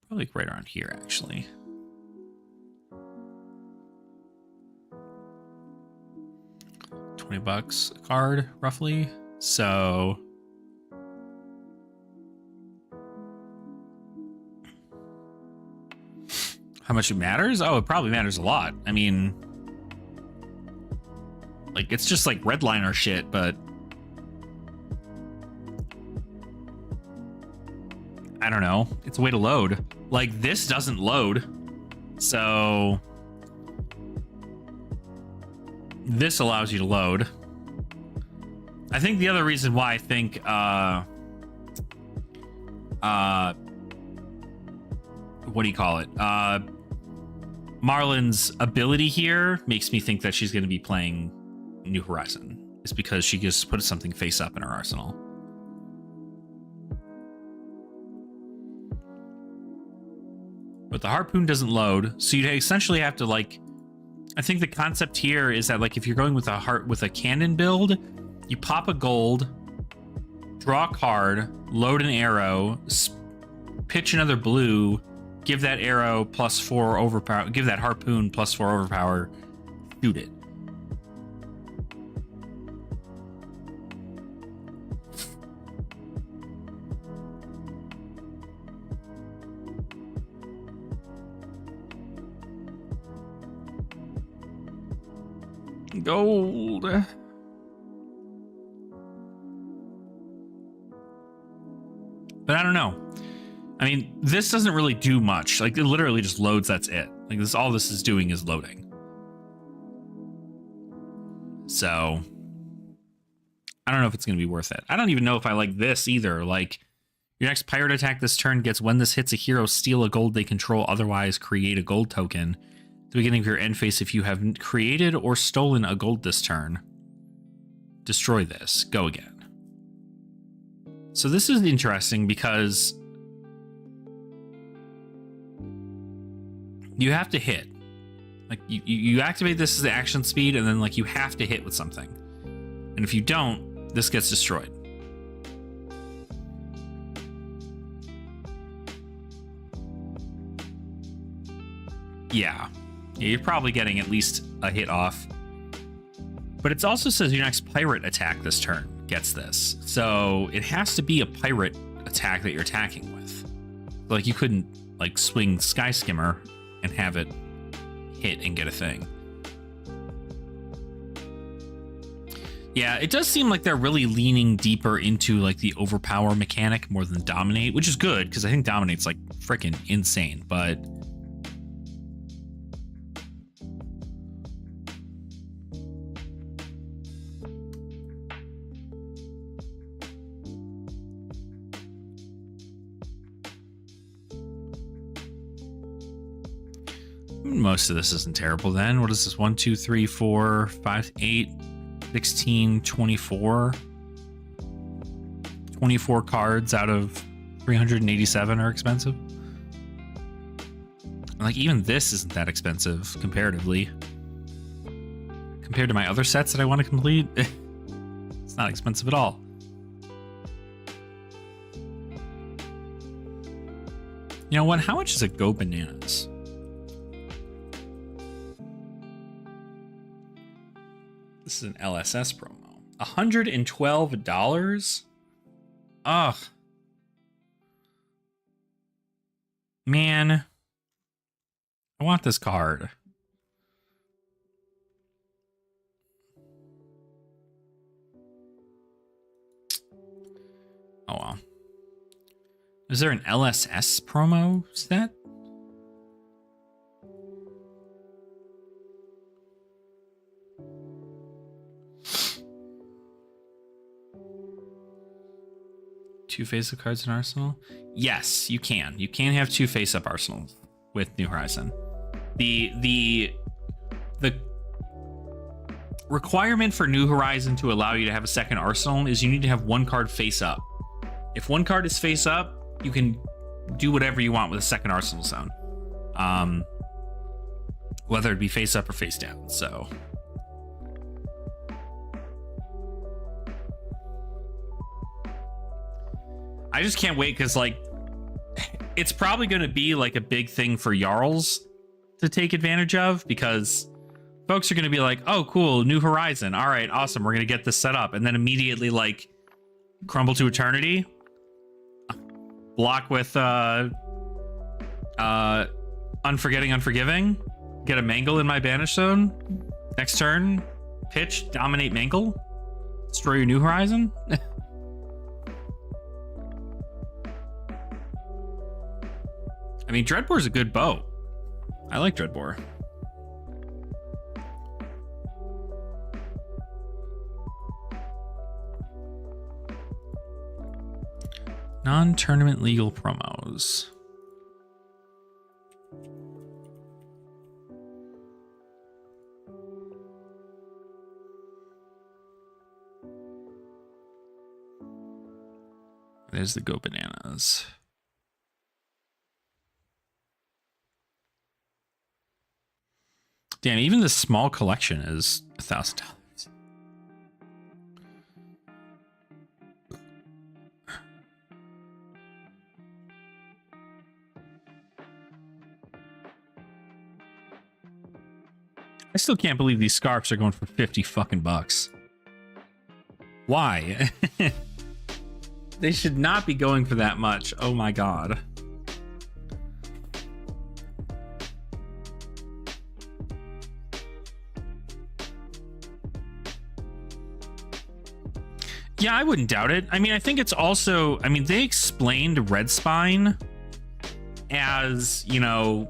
Probably like right around here, actually. $20 a card, roughly. So how much it matters? Oh, it probably matters a lot. I mean, like, it's just like redliner shit, but I don't know. It's a way to load. Like, this doesn't load. So this allows you to load. I think the other reason why I think what do you call it? Marlin's ability here makes me think that she's going to be playing New Horizon. Is because she just put something face up in her arsenal. But the harpoon doesn't load, so you essentially have to, like, I think the concept here is that, like, if you're going with a cannon build, you pop a gold, draw a card, load an arrow, pitch another blue, give that arrow +4 overpower, give that harpoon +4 overpower, shoot it. Gold. But I don't know. I mean, this doesn't really do much. Like, it literally just loads, that's it. Like, this, all this is doing is loading. So I don't know if it's going to be worth it. I don't even know if I like this either. Like, your next pirate attack this turn gets, when this hits a hero, steal a gold they control, otherwise create a gold token. At the beginning of your end phase, if you have created or stolen a gold this turn, destroy this. Go again. So this is interesting because you have to hit. Like, you activate this as the action speed, and then, like, you have to hit with something. And if you don't, this gets destroyed. Yeah, you're probably getting at least a hit off. But it also says your next pirate attack this turn gets this. So it has to be a pirate attack that you're attacking with. Like, you couldn't, like, swing Sky Skimmer and have it hit and get a thing. Yeah, it does seem like they're really leaning deeper into, like, the overpower mechanic more than dominate, which is good, because I think dominate's, like, freaking insane, but most of this isn't terrible then. What is this? 1, 2, 3, 4, 5, 8, 16, 24. 24 cards out of 387 are expensive. Like, even this isn't that expensive comparatively. Compared to my other sets that I want to complete, it's not expensive at all. You know what? How much is it Go Bananas? This is an LSS promo. $112? Ugh. Man. I want this card. Oh well. Is there an LSS promo set? Two face-up cards in Arsenal? Yes, you can. You can have two face-up arsenals with New Horizon. The requirement for New Horizon to allow you to have a second arsenal is you need to have one card face-up. If one card is face-up, you can do whatever you want with a second arsenal zone. Whether it be face-up or face-down, so... I just can't wait because, like, it's probably going to be like a big thing for Jarls to take advantage of, because folks are going to be like, oh, cool, New Horizon. All right, awesome. We're going to get this set up. And then immediately, like, crumble to eternity. Block with Unforgetting Unforgiving. Get a Mangle in my banish zone. Next turn, pitch, dominate Mangle. Destroy your New Horizon. I mean, Dreadbore's a good bow. I like Dreadbore. Non-tournament legal promos. There's the Go Bananas. Damn, even this small collection is $1,000. I still can't believe these scarves are going for 50 fucking bucks. Why? They should not be going for that much. Oh my god. Yeah, I wouldn't doubt it. I mean, I think it's also, I mean, they explained Red Spine as, you know,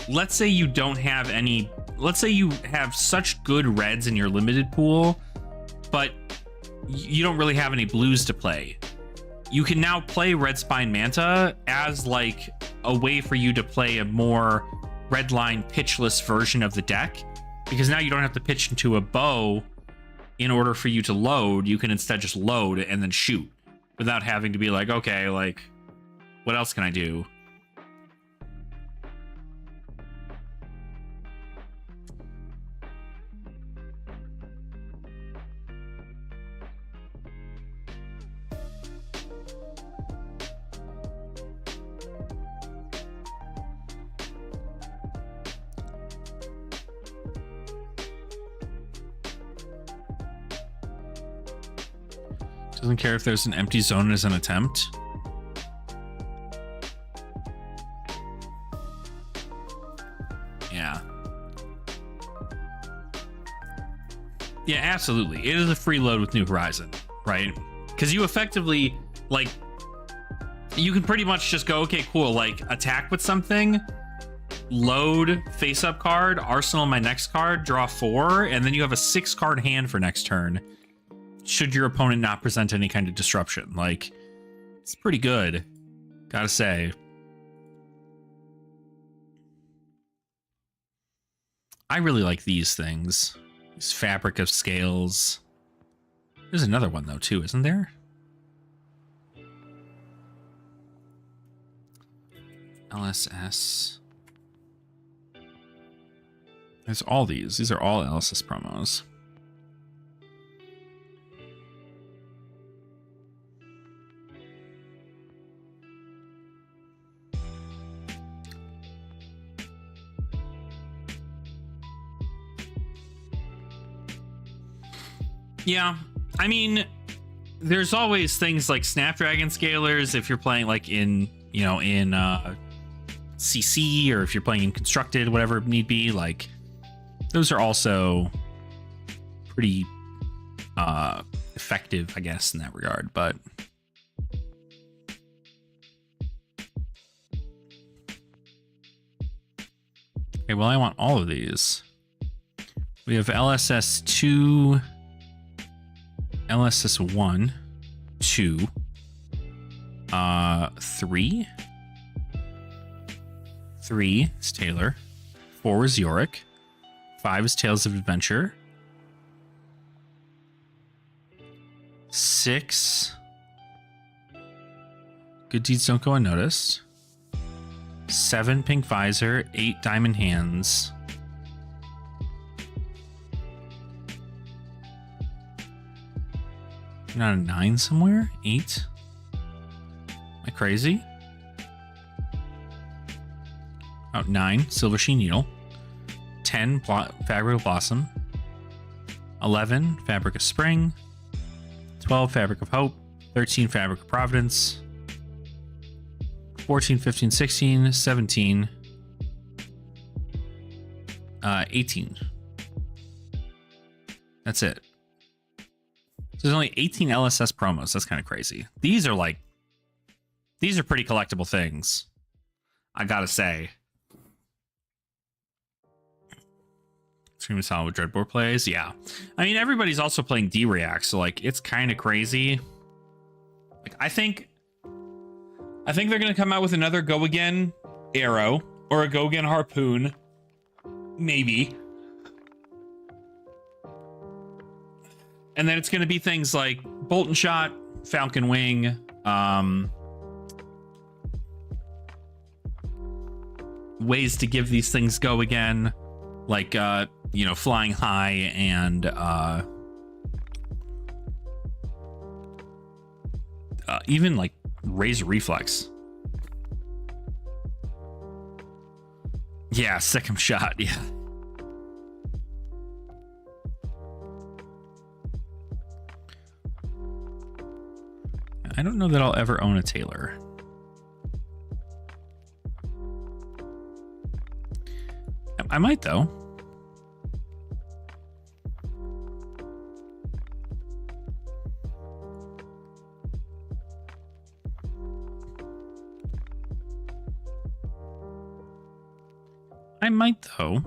let's say you don't have any, let's say you have such good reds in your limited pool, but you don't really have any blues to play. You can now play Red Spine Manta as like a way for you to play a more redline pitchless version of the deck, because now you don't have to pitch into a bow in order for you to load. You can instead just load and then shoot without having to be like, okay, like, what else can I do? Doesn't care if there's an empty zone as an attempt. Yeah. Yeah, absolutely. It is a free load with New Horizon, right? Because you effectively, like, you can pretty much just go, okay, cool, like, attack with something, load face-up card, arsenal my next card, draw 4, and then you have a 6-card hand for next turn, should your opponent not present any kind of disruption. Like, it's pretty good, gotta say. I really like these things. These Fabric of Scales. There's another one, though, too, isn't there? LSS. There's all these. These are all LSS promos. Yeah, I mean, there's always things like Snapdragon Scalers if you're playing like in, you know, in CC, or if you're playing in constructed, whatever it need be, like those are also pretty effective, I guess, in that regard. But okay, well, I want all of these. We have LSS 2, LSS 1, 2, 3. 3 is Taylor. 4 is Yorick. 5 is Tales of Adventure. 6. Good Deeds Don't Go Unnoticed. 7 Pink Visor. 8 Diamond Hands. Not a 9 somewhere? 8? Am I crazy? Oh, 9 Silver Sheen Needle. 10 Fabric of Blossom. 11 Fabric of Spring. 12 Fabric of Hope. 13 Fabric of Providence. 14, 15, 16, 17. 18. That's it. So there's only 18 LSS promos. That's kind of crazy. These are pretty collectible things, I gotta say. Extremely solid with Dreadboard plays. Yeah. I mean, everybody's also playing D-React, so like it's kind of crazy. Like I think they're gonna come out with another Go Again Arrow or a Go Again Harpoon. Maybe. And then it's going to be things like Bolt and Shot, Falcon Wing, ways to give these things go again, like, you know, Flying High and even like Razor Reflex. Yeah, Second Shot, yeah. I don't know that I'll ever own a Taylor. I might, though. I might, though.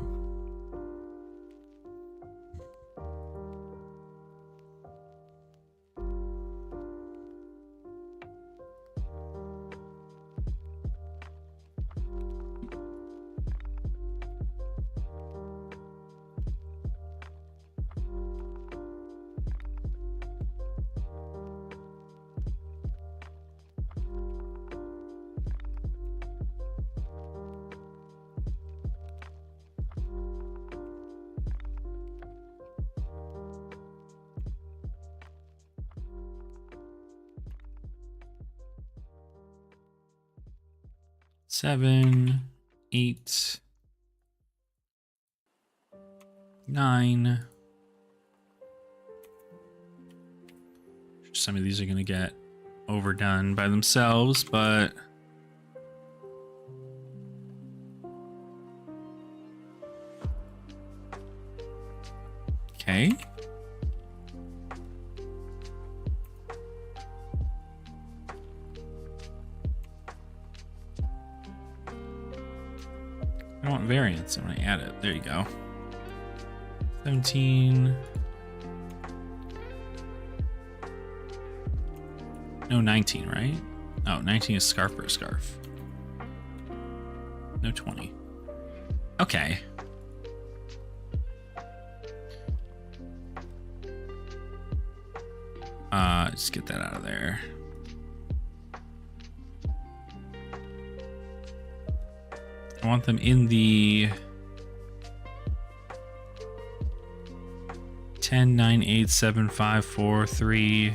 Seven, 8, 9. Some of these are going to get overdone by themselves, but okay. I want variants. I'm going to add it. There you go. 17. No, 19, right? Oh, 19 is scarf for a scarf. No, 20. Okay. Just get that out of there. I want them in the 10, 9, 8, 7, 5, 4, 3.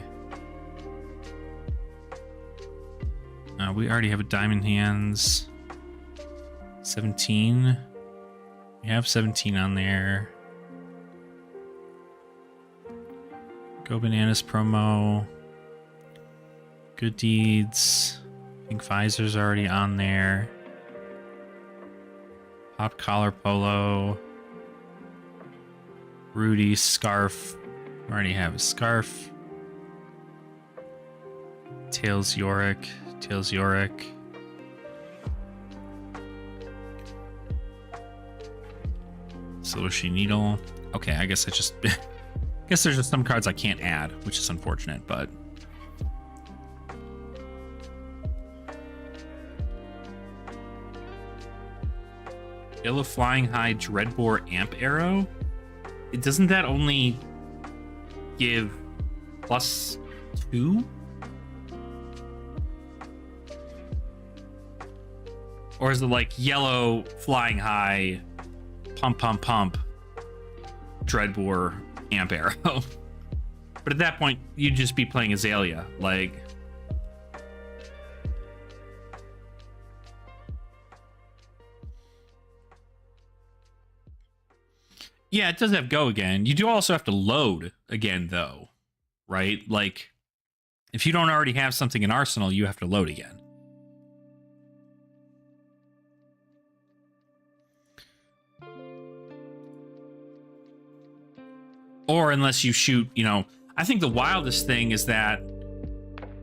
We already have a Diamond Hands. 17. We have 17 on there. Go Bananas promo. Good Deeds. Pink Visor's already on there. Hop collar polo. Rudy scarf. I already have a scarf. Tails Yorick. Tails Yorick. Solution Needle. Okay, I guess I just... I guess there's just some cards I can't add, which is unfortunate, but... Yellow Flying High Dreadbore Amp Arrow? Doesn't that only give +2? Or is it like Yellow Flying High Pump Pump Pump Dreadbore Amp Arrow? But at that point, you'd just be playing Azalea. Like... Yeah, it does have go again. You do also have to load again, though, right? Like, if you don't already have something in Arsenal, you have to load again. Or unless you shoot, you know, I think the wildest thing is that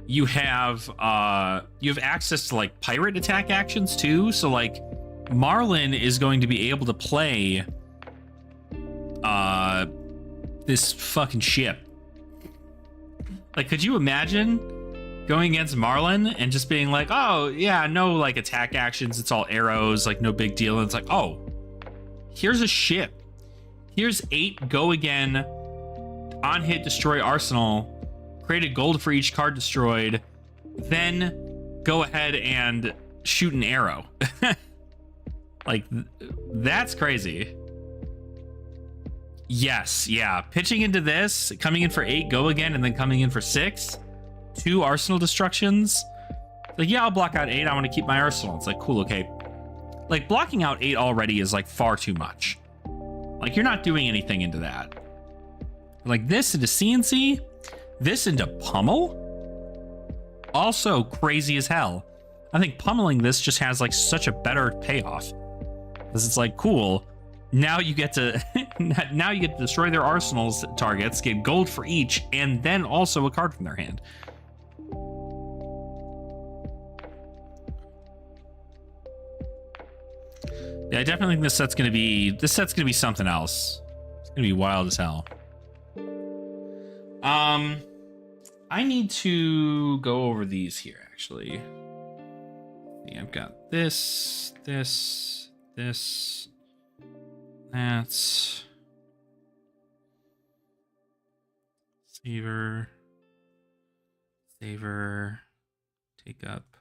you have access to like pirate attack actions too. So like Marlin is going to be able to play this fucking ship. Like, could you imagine going against Marlin and just being like, oh yeah, no like attack actions, it's all arrows, like no big deal. And it's like, oh, here's a ship. Here's 8 go again on hit destroy Arsenal, create a gold for each card destroyed, then go ahead and shoot an arrow. Like, that's crazy. Yes, yeah. Pitching into this, coming in for 8 go again, and then coming in for 6. 2 Arsenal destructions. Like, yeah, I'll block out 8. I want to keep my Arsenal. It's like, cool, okay. Like, blocking out 8 already is like far too much. Like, you're not doing anything into that. Like, this into CNC, this into Pummel, also crazy as hell. I think pummeling this just has like such a better payoff, because it's like, cool, now you get to destroy their arsenal's targets, get gold for each, and then also a card from their hand. Yeah, I definitely think this set's gonna be something else. It's gonna be wild as hell. I need to go over these here actually. Yeah, I've got this, that's Saver, take up,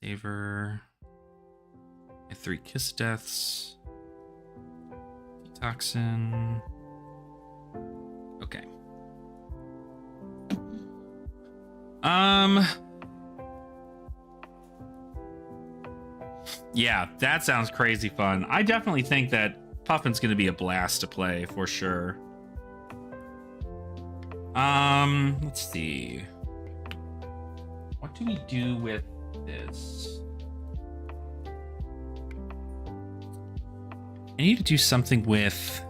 Saver, 3 Kiss Deaths, Detoxin. Okay. Yeah, that sounds crazy fun. I definitely think that Puffin's gonna be a blast to play for sure. Let's see. What do we do with this? I need to do something with...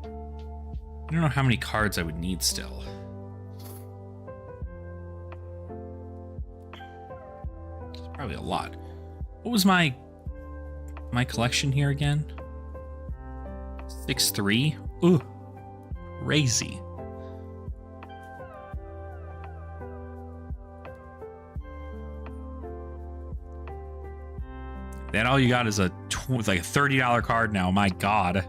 I don't know how many cards I would need still. It's probably a lot. What was my collection here again? 6-3? Ooh, crazy. Then all you got is like a $30 card now. My God.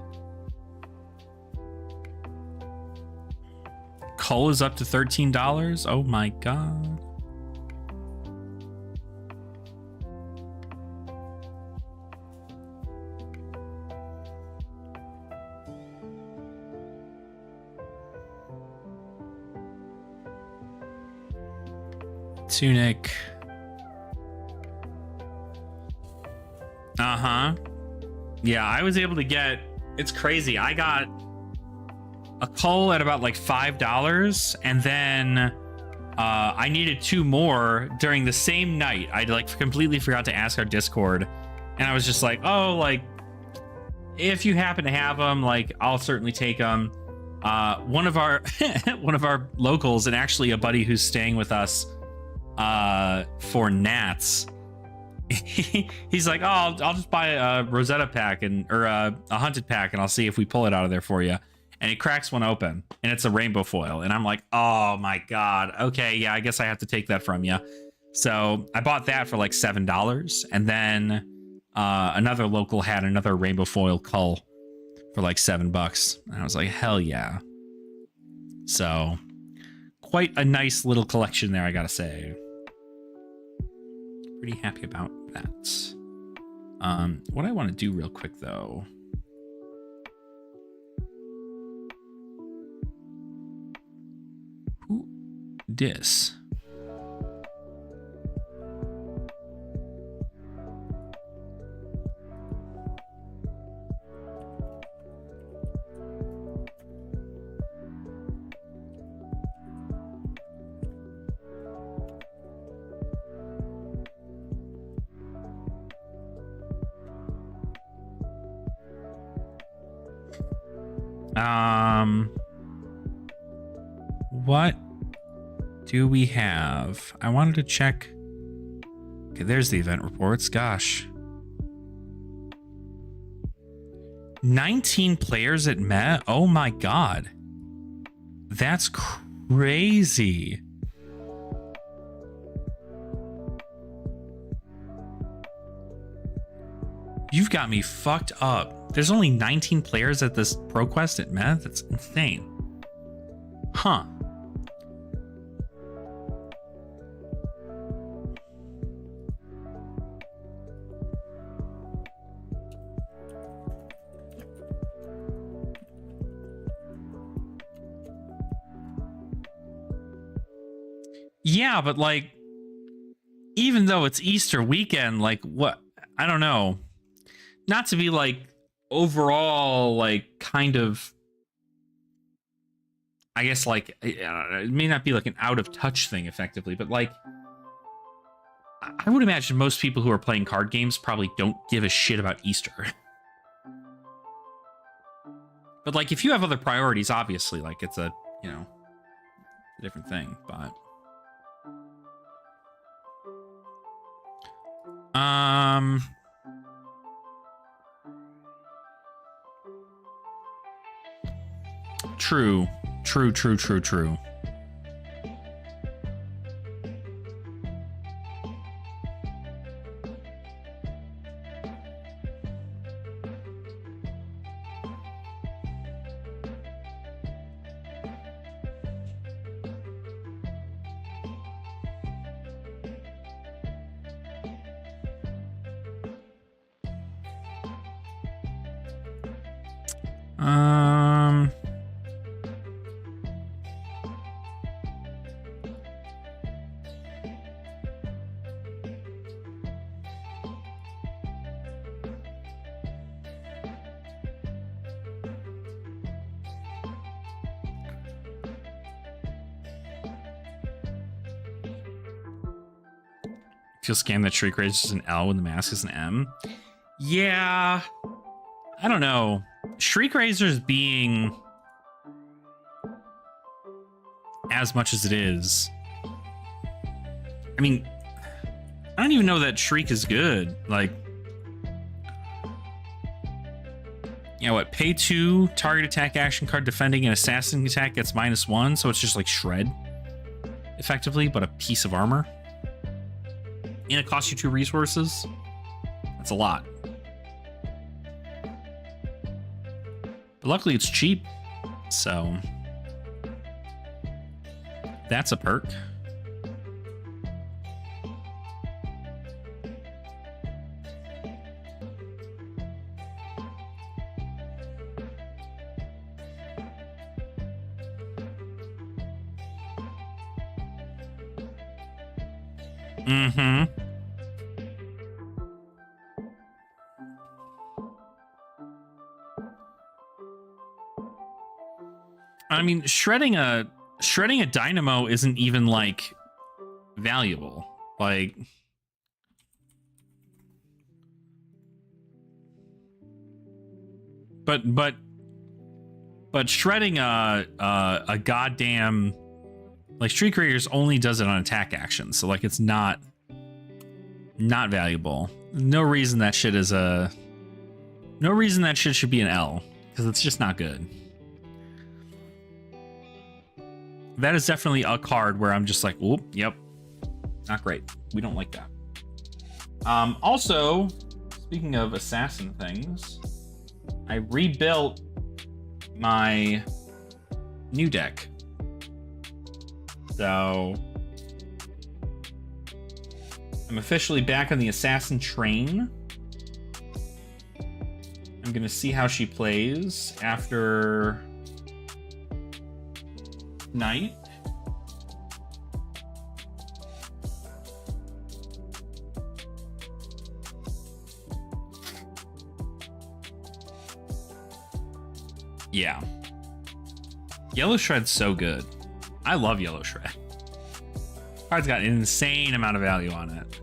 Cull is up to $13. Oh my God. Tunic. Uh-huh. Yeah, I was able to get... It's crazy. I got a cull at about like $5, and then I needed 2 more during the same night. I like completely forgot to ask our Discord, and I was just like, oh, like if you happen to have them, like I'll certainly take them. One of our one of our locals, and actually a buddy who's staying with us for Nats. He's like, oh, I'll just buy a Rosetta pack or a hunted pack, and I'll see if we pull it out of there for you. And he cracks one open, and it's a rainbow foil. And I'm like, oh my god, okay, yeah, I guess I have to take that from you. So I bought that for like $7, and then another local had another rainbow foil cull for like $7, and I was like, hell yeah. So quite a nice little collection there, I gotta say. Pretty happy about that. What I want to do real quick though, who dis? What do we have? I wanted to check. Okay, there's the event reports. Gosh. 19 players at Met? Oh my god. That's crazy. You've got me fucked up. There's only 19 players at this ProQuest at Met? That's insane. Huh. Yeah, but like, even though it's Easter weekend, like what? I don't know. Not to be like overall, like kind of, I guess like, it may not be like an out of touch thing effectively, but like, I would imagine most people who are playing card games probably don't give a shit about Easter. But like, if you have other priorities, obviously, like it's a, you know, a different thing, but. True. Feel scammed that Shriek Rage is an L when the mask is an M. Yeah, I don't know. Shriek Razor's being as much as it is. I mean, I don't even know that Shriek is good. Like, you know what? Pay 2, target attack action card defending an assassin attack gets -1, so it's just like shred, effectively, but a piece of armor. And it costs you 2 resources. That's a lot. But luckily it's cheap, so that's a perk. Mm-hmm. I mean, shredding a shredding a dynamo isn't even like valuable. Like, but shredding a goddamn, like, Street Creators only does it on attack actions, so like it's not valuable. No reason that shit is no reason that shit should be an L, because it's just not good. That is definitely a card where I'm just like, whoop, yep, not great. We don't like that. Also, speaking of assassin things, I rebuilt my new deck. So I'm officially back on the assassin train. I'm gonna see how she plays after night. Yeah. Yellow Shred's so good. I love Yellow Shred. Card's got an insane amount of value on it.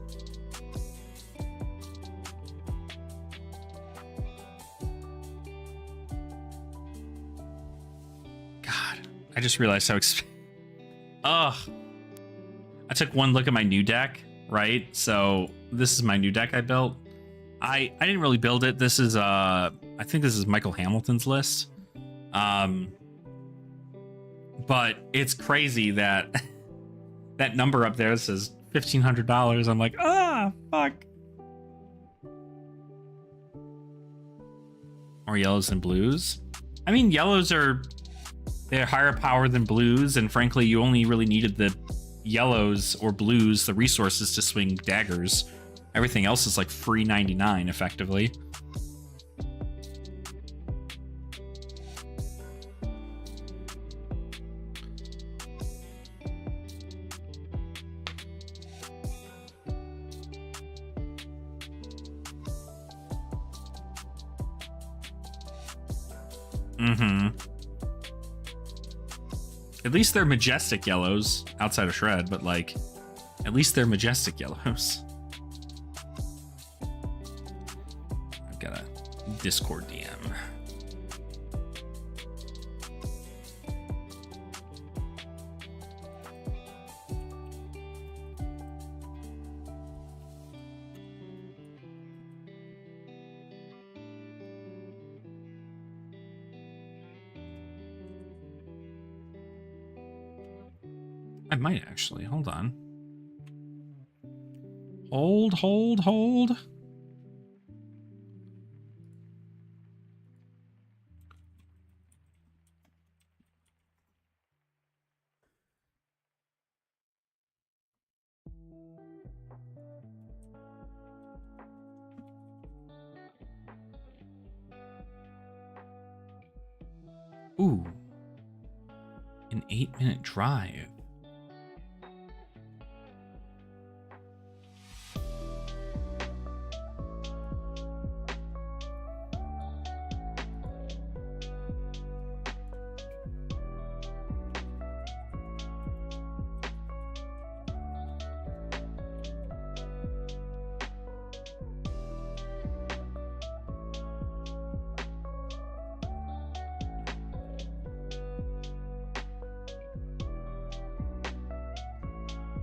God, I just realized how Ugh. I took one look at my new deck, right? So this is my new deck I built. I didn't really build it. This is I think this is Michael Hamilton's list. But it's crazy that that number up there says $1,500. I'm like, ah, fuck. Or yellows and blues. I mean, yellows they're higher power than blues, and frankly, you only really needed the yellows or blues, the resources to swing daggers. Everything else is like free 99 effectively. At least they're majestic yellows outside of Shred, but like, at least they're majestic yellows. I've got a Discord DM. I might actually. Hold on. Hold. Ooh. An 8-minute drive.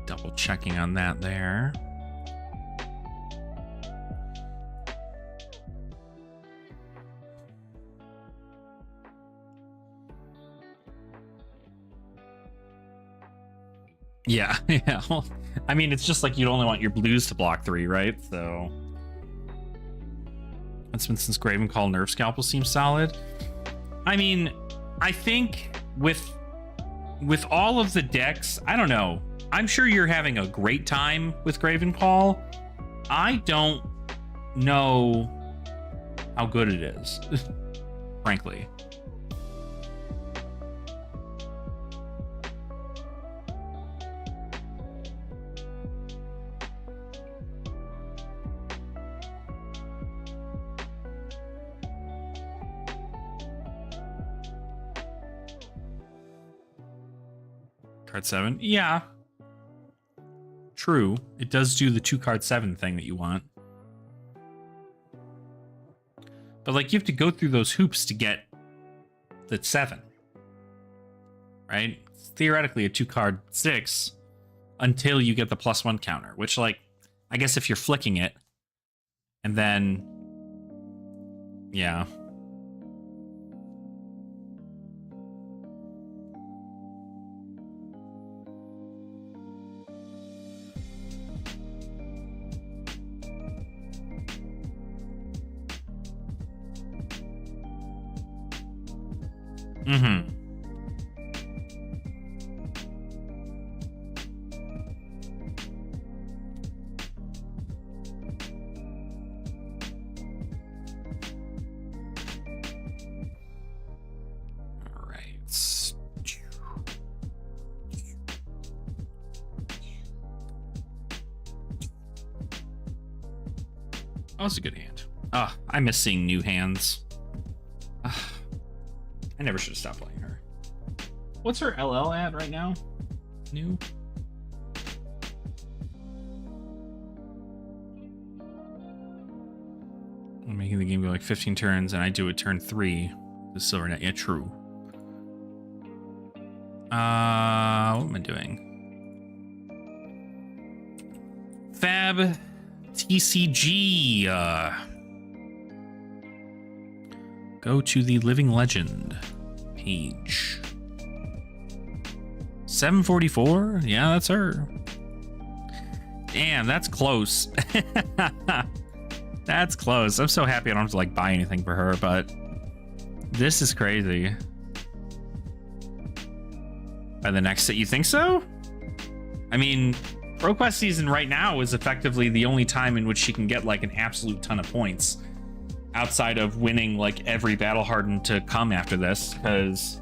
Double checking on that there. Yeah, yeah. Well, I mean, it's just like you'd only want your blues to block 3, right? So, since Graven Call Nerve Scalpel seems solid. I mean, I think with all of the decks, I don't know. I'm sure you're having a great time with Graven Call. I don't know how good it is, frankly. Card 7? Yeah. True. It does do the 2-card 7 thing that you want. But, like, you have to go through those hoops to get the 7. Right? It's theoretically a 2-card 6 until you get the +1 counter, which, like, I guess if you're flicking it, and then, yeah. Mm-hmm. That was a good hand. I miss seeing new hands. I never should have stopped playing her. What's her LL at right now? New? I'm making the game go like 15 turns, and I do it turn 3. The silver net. Yeah, true. What am I doing? Fab TCG. Go to the Living Legend page. 744? Yeah, that's her. Damn, that's close. That's close. I'm so happy I don't have to like buy anything for her, but this is crazy. By the next set, you think so? I mean, ProQuest season right now is effectively the only time in which she can get like an absolute ton of points outside of winning like every battle hardened to come after this, because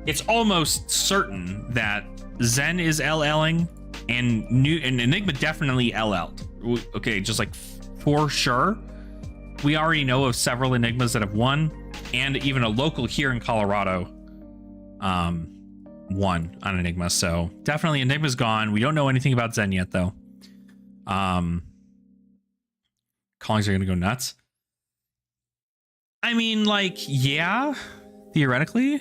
it's almost certain that Zen is LLing and Enigma definitely LL'd. Okay, just like for sure. We already know of several Enigmas that have won, and even a local here in Colorado won on Enigma, so definitely Enigma's gone. We don't know anything about Zen yet, though. Callings are gonna go nuts. I mean, like, yeah, theoretically,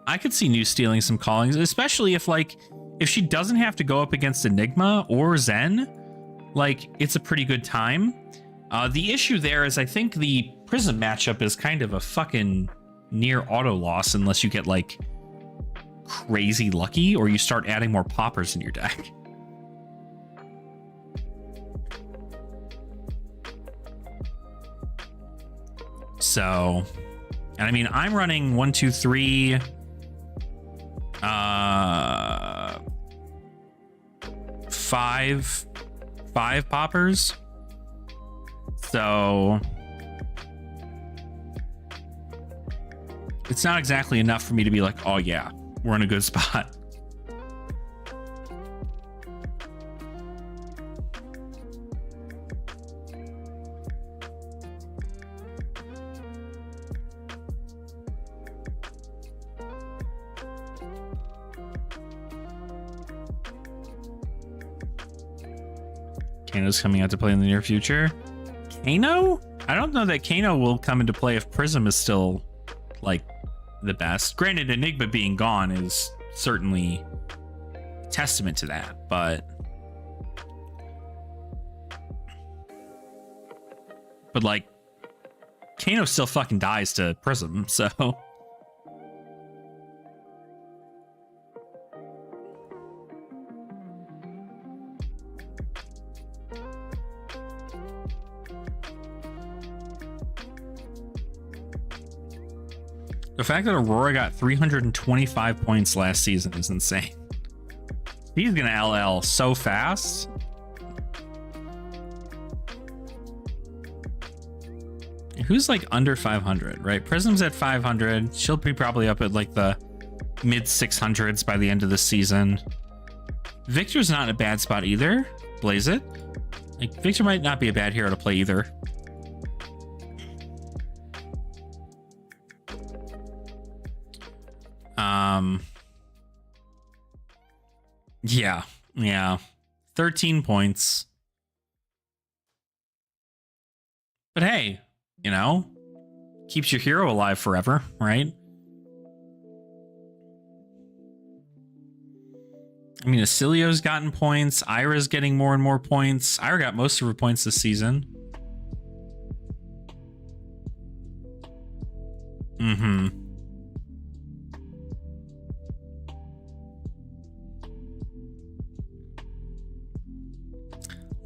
I could see New stealing some callings, especially if she doesn't have to go up against Enigma or Zen, like, it's a pretty good time. The issue there is I think the Prism matchup is kind of a fucking near auto loss unless you get like crazy lucky or you start adding more poppers in your deck. So, and I mean, I'm running 1, 2, 3, 5 poppers. So it's not exactly enough for me to be like, oh yeah, we're in a good spot. Kano's coming out to play in the near future. Kano? I don't know that Kano will come into play if Prism is still like the best. Granted, Enigma being gone is certainly a testament to that, but like Kano still fucking dies to Prism, so the fact that Aurora got 325 points last season is insane. He's gonna LL so fast. Who's like under 500, right? Prism's at 500. She'll be probably up at like the mid 600s by the end of the season. Victor's not in a bad spot either. Blaze it. Like, Victor might not be a bad hero to play either. Yeah, yeah. 13 points. But hey, you know, keeps your hero alive forever, right? I mean, Acilio's gotten points. Ira's getting more and more points. Ira got most of her points this season. Mm-hmm.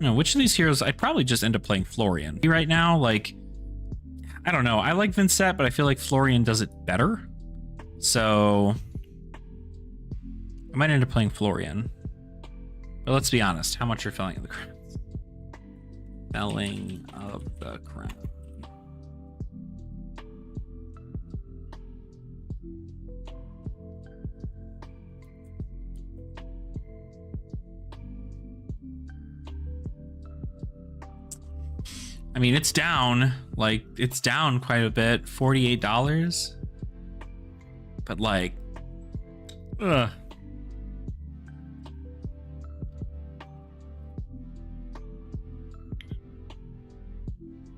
You know, which of these heroes? I'd probably just end up playing Florian. Right now, like, I don't know. I like Vincent, but I feel like Florian does it better. So I might end up playing Florian. But let's be honest. How much are Felling of the Crowns? Felling of the Crown. I mean, it's down. Like, it's down quite a bit. $48. But, like, ugh.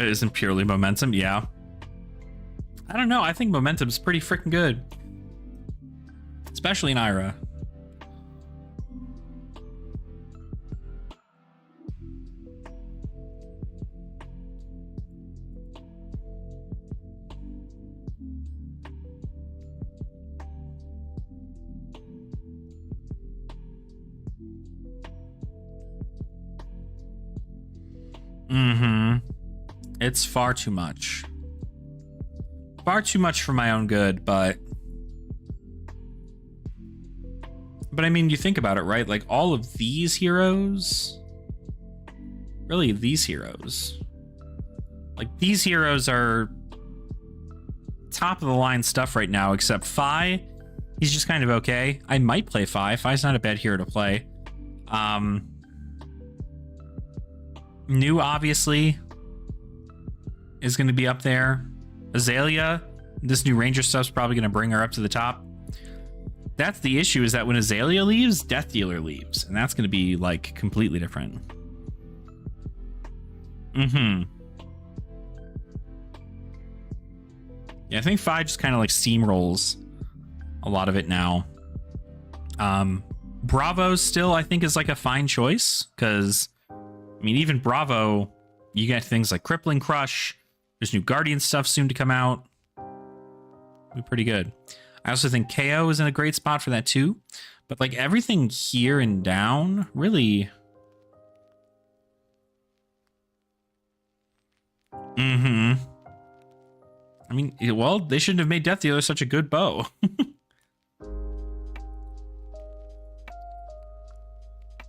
It isn't purely momentum, yeah. I don't know. I think momentum's pretty freaking good. Especially in Ira. Mm-hmm. It's far too much. Far too much for my own good, but I mean, you think about it, right? Like, all of these heroes, really these heroes, like, these heroes are top of the line stuff right now, except Fi. He's just kind of okay. I might play Fi. Fi's not a bad hero to play. New, obviously, is going to be up there. Azalea, this new Ranger stuff's probably going to bring her up to the top. That's the issue, is that when Azalea leaves, Death Dealer leaves, and that's going to be, like, completely different. Mm-hmm. Yeah, I think Fi just kind of, like, steamrolls a lot of it now. Bravo still, I think, is, like, a fine choice, because, I mean, even Bravo, you get things like Crippling Crush. There's new Guardian stuff soon to come out. Be pretty good. I also think KO is in a great spot for that too. But like everything here and down, really. Mm-hmm. I mean, well, they shouldn't have made Death Dealer such a good bow.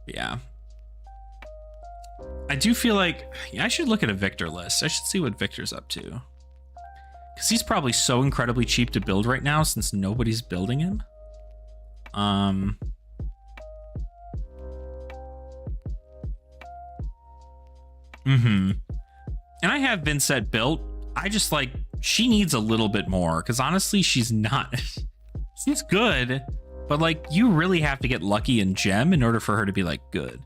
Yeah. I do feel like, yeah, I should look at a Victor list. I should see what Victor's up to. Because he's probably so incredibly cheap to build right now since nobody's building him. Mm-hmm. And I have Vincent built. I just like, she needs a little bit more. Because honestly, she's not... She's good. But like, you really have to get lucky in Gem in order for her to be like good.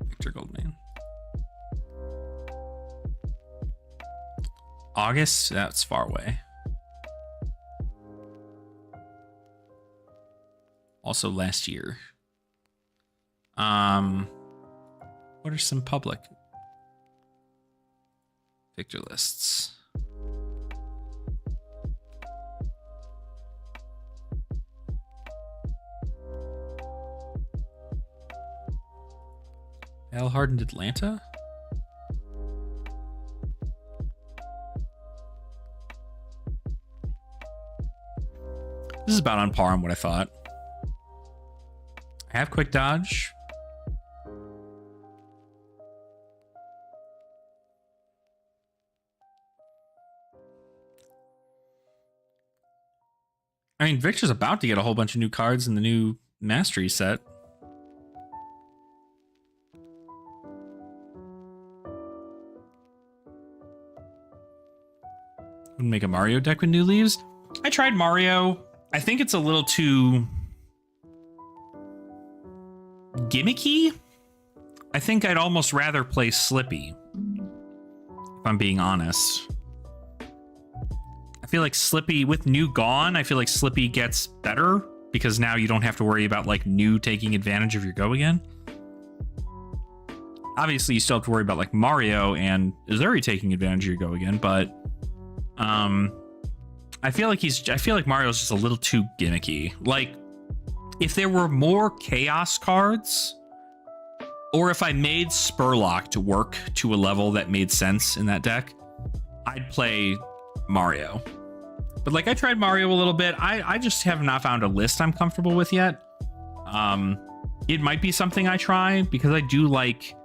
Victor Goldman. August? That's far away. Also last year. What are some public Victor lists? Al hardened Atlanta? This is about on par on what I thought. I have quick dodge. I mean, Victor's about to get a whole bunch of new cards in the new Mastery set. Who wouldn't make a Mario deck with new leaves. I tried Mario. I think it's a little too gimmicky. I think I'd almost rather play Slippy, if I'm being honest. I feel like Slippy, with new gone, I feel like Slippy gets better because now you don't have to worry about like new taking advantage of your go again. Obviously, you still have to worry about like Mario and Azuri taking advantage of your go again, but I feel like Mario's just a little too gimmicky. Like, if there were more chaos cards, or if I made Spurlock to work to a level that made sense in that deck, I'd play Mario. But like, I tried Mario a little bit. I just have not found a list I'm comfortable with yet. It might be something I try because I do like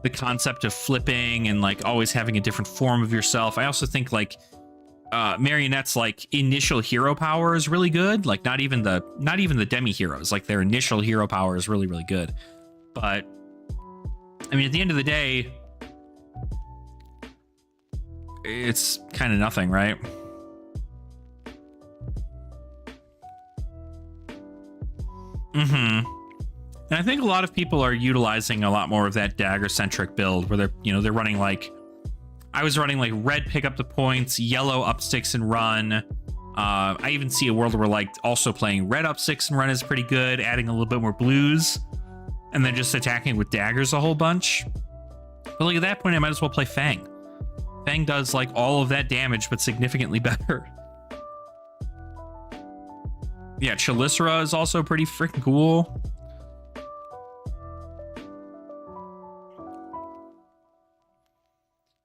the concept of flipping and like always having a different form of yourself. I also think like Marionette's like initial hero power is really good. Like not even the demi heroes, like their initial hero power is really, really good. But I mean, at the end of the day, it's kind of nothing, right? And I think a lot of people are utilizing a lot more of that dagger-centric build where they're running like, I was running like red pick up the points, yellow up sticks and run. I even see a world where like also playing red up six and run is pretty good, adding a little bit more blues, and then just attacking with daggers a whole bunch. But like at that point, I might as well play Fang. Fang does like all of that damage, but significantly better. Yeah, Chalicera is also pretty freaking cool.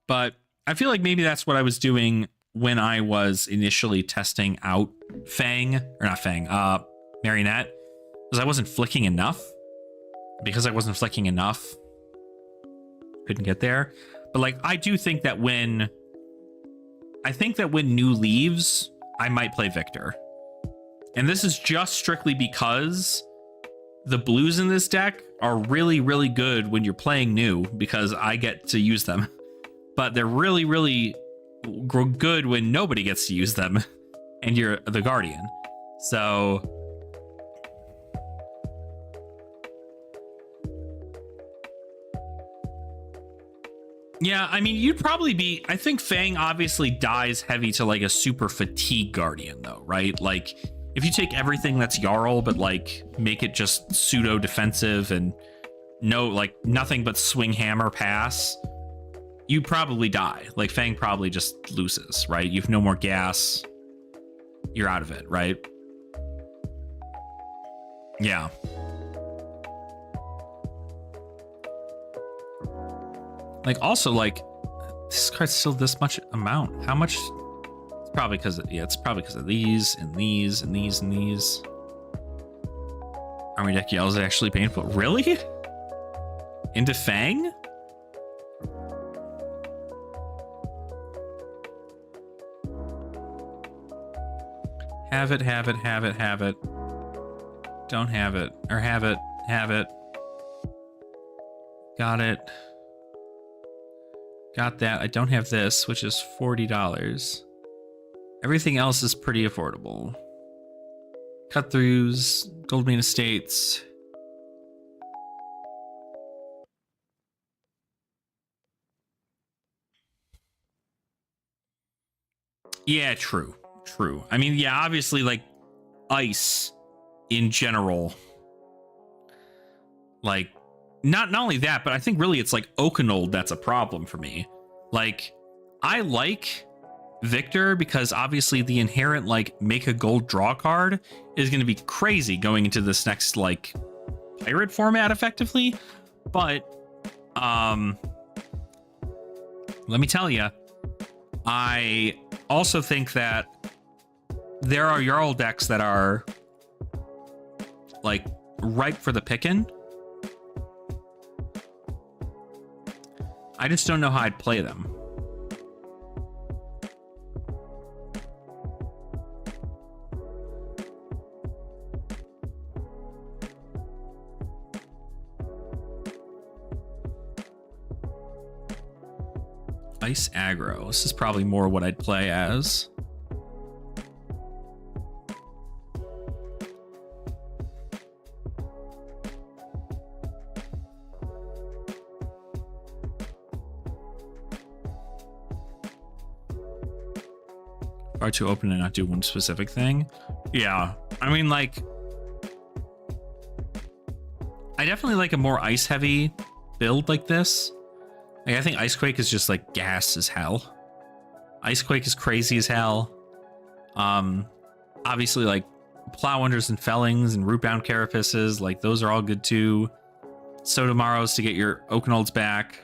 But I feel like maybe that's what I was doing when I was initially testing out Marionette, because I wasn't flicking enough. Couldn't get there. But like, I do think that when new leaves, I might play Victor. And this is just strictly because the blues in this deck are really, really good when you're playing new because I get to use them. But they're really, really good when nobody gets to use them and you're the Guardian. So yeah, I mean, you'd probably be, I think Fang obviously dies heavy to like a super fatigue Guardian though, right? Like if you take everything that's Jarl, but like make it just pseudo defensive and nothing but swing hammer pass, you probably die. Like Fang probably just loses, right? You have no more gas. You're out of it, right? Yeah. Like also like this card's still this much amount. How much? It's probably because of these and these and these and these. Army deck yells actually painful. Really? Into Fang? Have it. Don't have it. Or have it. Got it. Got that. I don't have this, which is $40. Everything else is pretty affordable. Cut-throughs, Goldmine Estates. Yeah, true. I mean, yeah, obviously, like, ice in general. Like, not only that, but I think really it's like Okanold that's a problem for me. Like, I like Victor because obviously the inherent, like, make a gold draw card is going to be crazy going into this next, like, pirate format, effectively. But, let me tell you, I also think that there are Jarl decks that are like ripe for the picking. I just don't know how I'd play them. Ice aggro. This is probably more what I'd play as. Far too open and not do one specific thing. Yeah, I mean, like, I definitely like a more ice heavy build like this. Like, I think Icequake is just like gas as hell. Icequake is crazy as hell. Obviously, like Plow Wonders and Fellings and Rootbound Carapaces, like those are all good too. Sotomaros to get your Oakenolds back.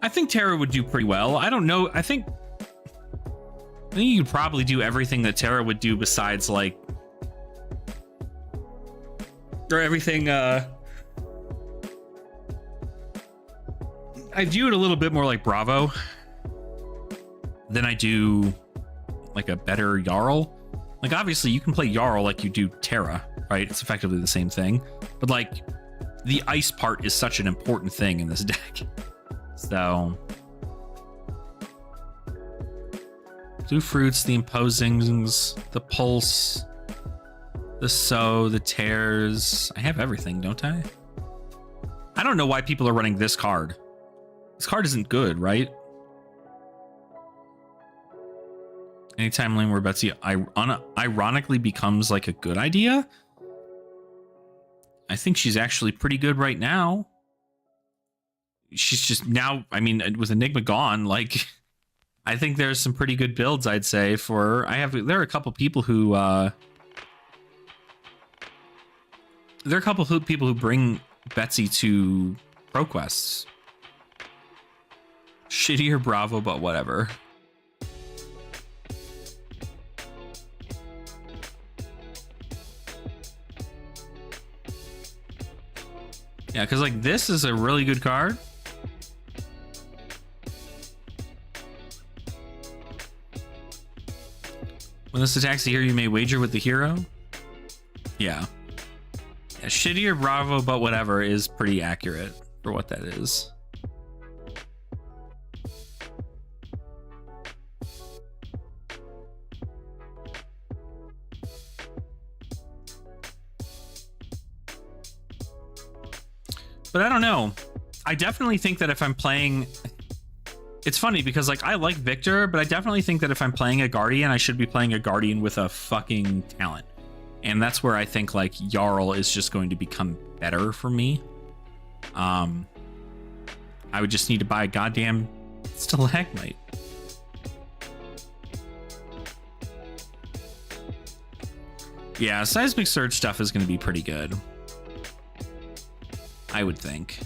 I think Terra would do pretty well. I don't know. I think you could probably do everything that Terra would do besides like, or everything. I view it a little bit more like Bravo than I do like a better Jarl. Like, obviously you can play Jarl like you do Terra, right? It's effectively the same thing, but like the ice part is such an important thing in this deck. So, Blue Fruits, the Imposings, the Pulse, the Sow, the Tears. I have everything, don't I? I don't know why people are running this card. This card isn't good, right? Anytime lane where Betsy ironically becomes like a good idea. I think she's actually pretty good right now. She's just now, I mean, with Enigma gone, like, I think there's some pretty good builds, I'd say, for her. There are a couple people who bring Betsy to Pro Quests. Shittier Bravo, but whatever. Yeah, because like this is a really good card. When this attacks the hero, you may wager with the hero. Yeah. Shittier Bravo, but whatever is pretty accurate for what that is. But I don't know. I definitely think that if I'm playing... It's funny because, like, I like Victor, but I definitely think that if I'm playing a Guardian, I should be playing a Guardian with a fucking talent. And that's where I think, like, Jarl is just going to become better for me. I would just need to buy a goddamn Stalagmite. Yeah, Seismic Surge stuff is going to be pretty good. I would think.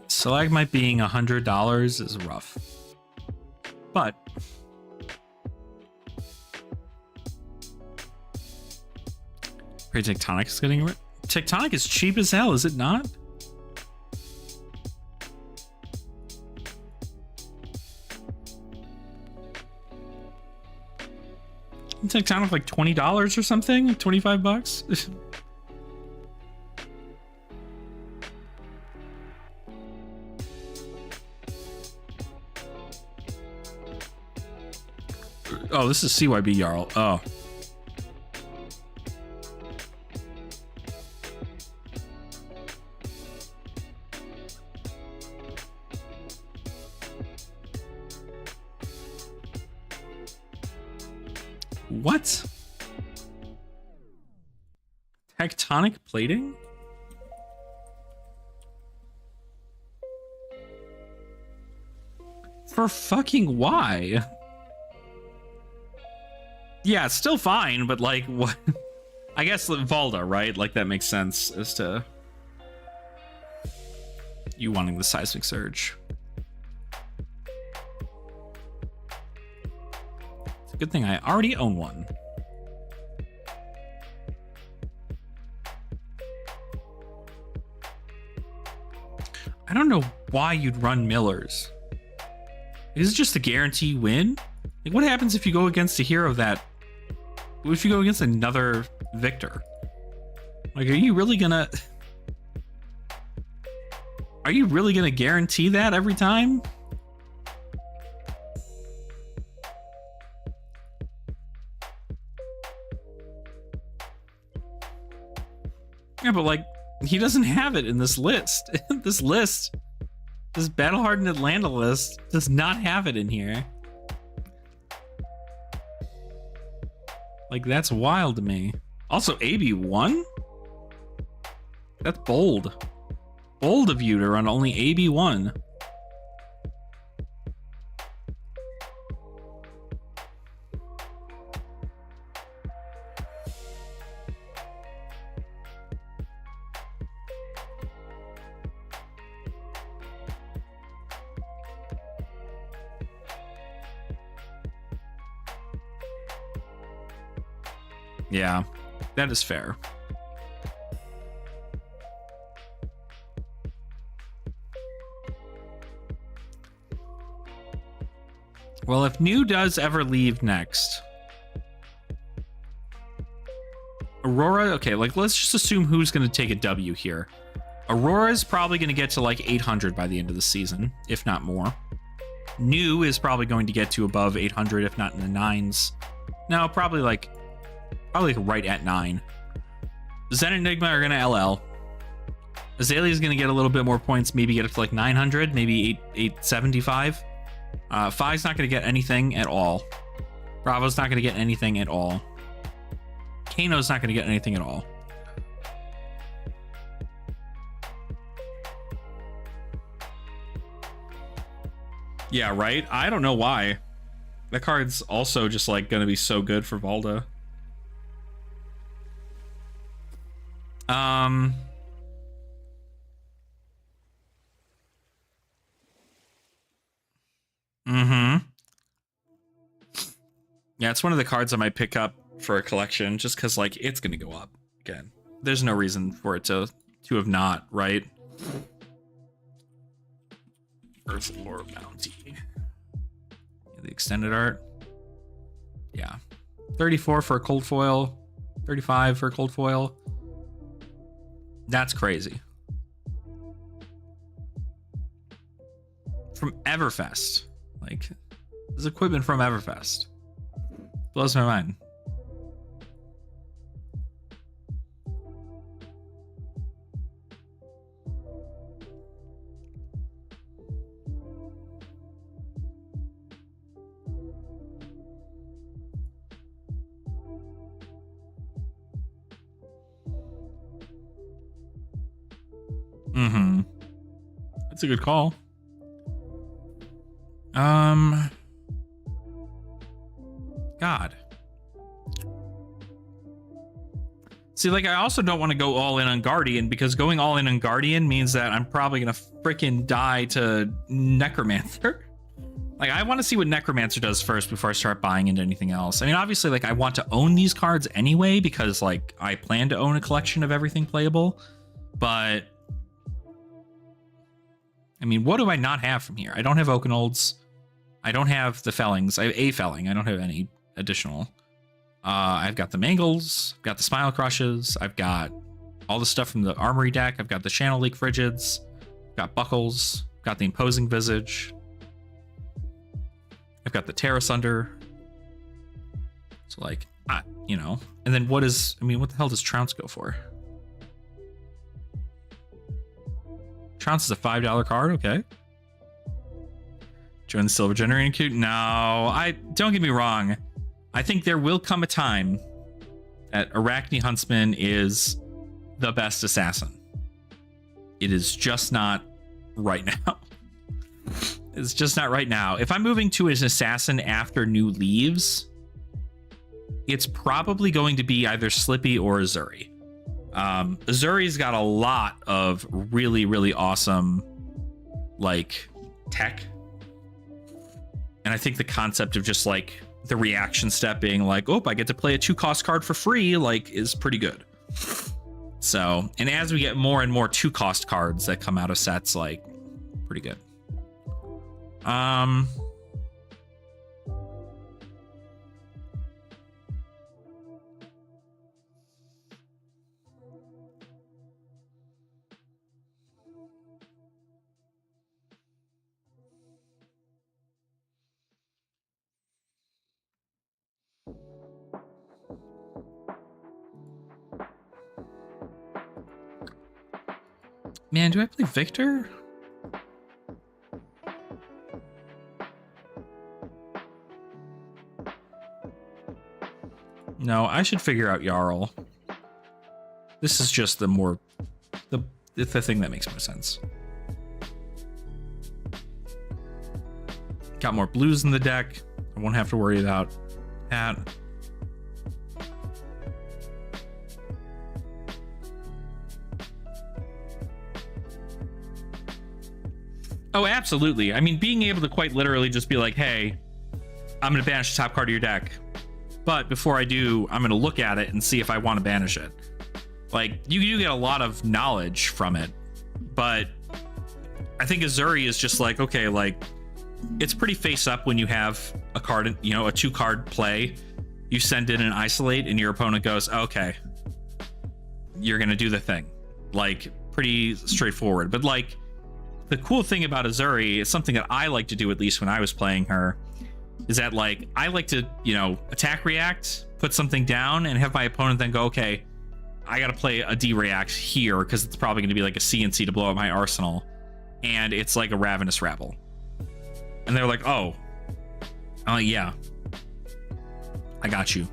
Stalagmite being $100 is rough, but pretty Tectonic is getting it. Tectonic is cheap as hell, is it not? Tectonic like $20 or something, 25 bucks. Oh, this is CYB Jarl. Oh. What? Tectonic plating? For fucking why? Yeah, it's still fine, but like, what? I guess Valda, right? Like, that makes sense as to you wanting the Seismic Surge. It's a good thing I already own one. why you'd run Millers. Is it just a guarantee win? Like, what happens if you go against a hero that... What if you go against another Victor? Like, are you really gonna guarantee that every time? Yeah, but like, he doesn't have it in this list. This Battle-Hardened Atlanta list does not have it in here. Like, that's wild to me. Also, AB1? That's bold. Bold of you to run only AB1. Yeah, that is fair. Well, if New does ever leave next, Aurora, okay, like, let's just assume who's going to take a W here. Aurora is probably going to get to like 800 by the end of the season, if not more. New is probably going to get to above 800, if not in the 9s. No, probably like right at 9. Zen and Enigma are going to LL. Azalea is going to get a little bit more points, maybe get up to like 900, maybe 875. Fi's not going to get anything at all. Bravo's not going to get anything at all. Kano's not going to get anything at all. Yeah, right? I don't know why. That card's also just like going to be so good for Valda. Yeah, it's one of the cards I might pick up for a collection just because, like, it's going to go up again. There's no reason for it to have not, right? Earth Lore Bounty. The extended art. Yeah. 34 for a cold foil. 35 for a cold foil. That's crazy. From Everfest. Like, this equipment from Everfest. Blows my mind. That's a good call. God. See, like, I also don't want to go all in on Guardian, because going all in on Guardian means that I'm probably gonna freaking die to Necromancer. Like, I want to see what Necromancer does first before I start buying into anything else. I mean, obviously, like, I want to own these cards anyway, because, like, I plan to own a collection of everything playable. But I mean, what do I not have from here? I don't have Oakenolds. I don't have the Fellings. I have a Felling. I don't have any additional. I've got the Mangles. I've got the Smile Crushes. I've got all the stuff from the Armory deck. I've got the Channel Leak Frigids. I've got Buckles. I've got the Imposing Visage. I've got the Terra Sunder. So, like, you know. And then what is... I mean, what the hell does Trounce go for? Trounce is a $5 card, okay. Join the Silver Generating Queue? No, don't get me wrong. I think there will come a time that Arachne Huntsman is the best assassin. It is just not right now. It's just not right now. If I'm moving to an assassin after New leaves, it's probably going to be either Slippy or Azuri. Azuri's got a lot of really, really awesome, like, tech. And I think the concept of just, like, the reaction step being like, oh, I get to play a 2-cost card for free, like, is pretty good. So, and as we get more and more 2-cost cards that come out of sets, like, Pretty good. Man, do I play Victor? No, I should figure out Jarl. This is just the thing that makes more sense. Got more blues in the deck. I won't have to worry about that. Oh, absolutely. I mean, being able to quite literally just be like, hey, I'm going to banish the top card of your deck. But before I do, I'm going to look at it and see if I want to banish it. Like, you do get a lot of knowledge from it. But I think Azuri is just like, okay, like, it's pretty face up when you have a card, you know, a 2-card play. You send in an isolate and your opponent goes, okay, you're going to do the thing. Like, pretty straightforward. But like, the cool thing about Azuri is something that I like to do, at least when I was playing her, is that like, I like to, you know, attack react, put something down, and have my opponent then go, okay, I got to play a D react here because it's probably going to be like a CNC to blow up my arsenal. And it's like a Ravenous Rabble. And they're like, oh, yeah, I got you.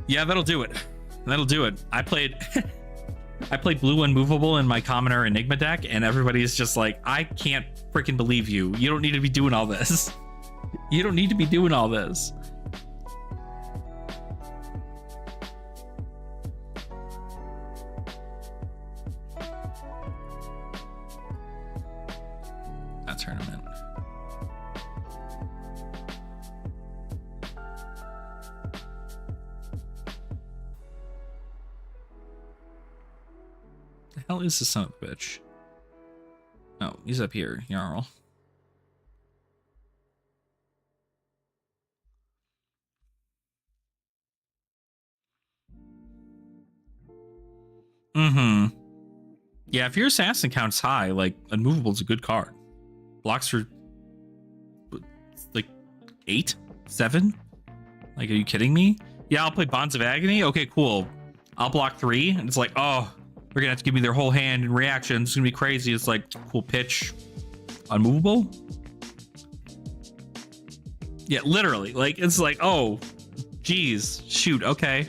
Yeah, that'll do it. That'll do it. I played Blue Unmovable in my Commoner Enigma deck, and everybody's just like, I can't freaking believe you. You don't need to be doing all this. You don't need to be doing all this. That tournament. The hell is this son of a bitch? Oh, he's up here, Jarl. Yeah, if your assassin count's high, like, Unmovable's a good card. Blocks for like 8, 7. Like, are you kidding me? Yeah, I'll play Bonds of Agony. Okay, cool. I'll block 3, and it's like, oh, they're gonna have to give me their whole hand in reaction. It's gonna be crazy. It's like, cool pitch. Unmovable. Yeah, literally. Like, it's like, oh, geez, shoot, okay.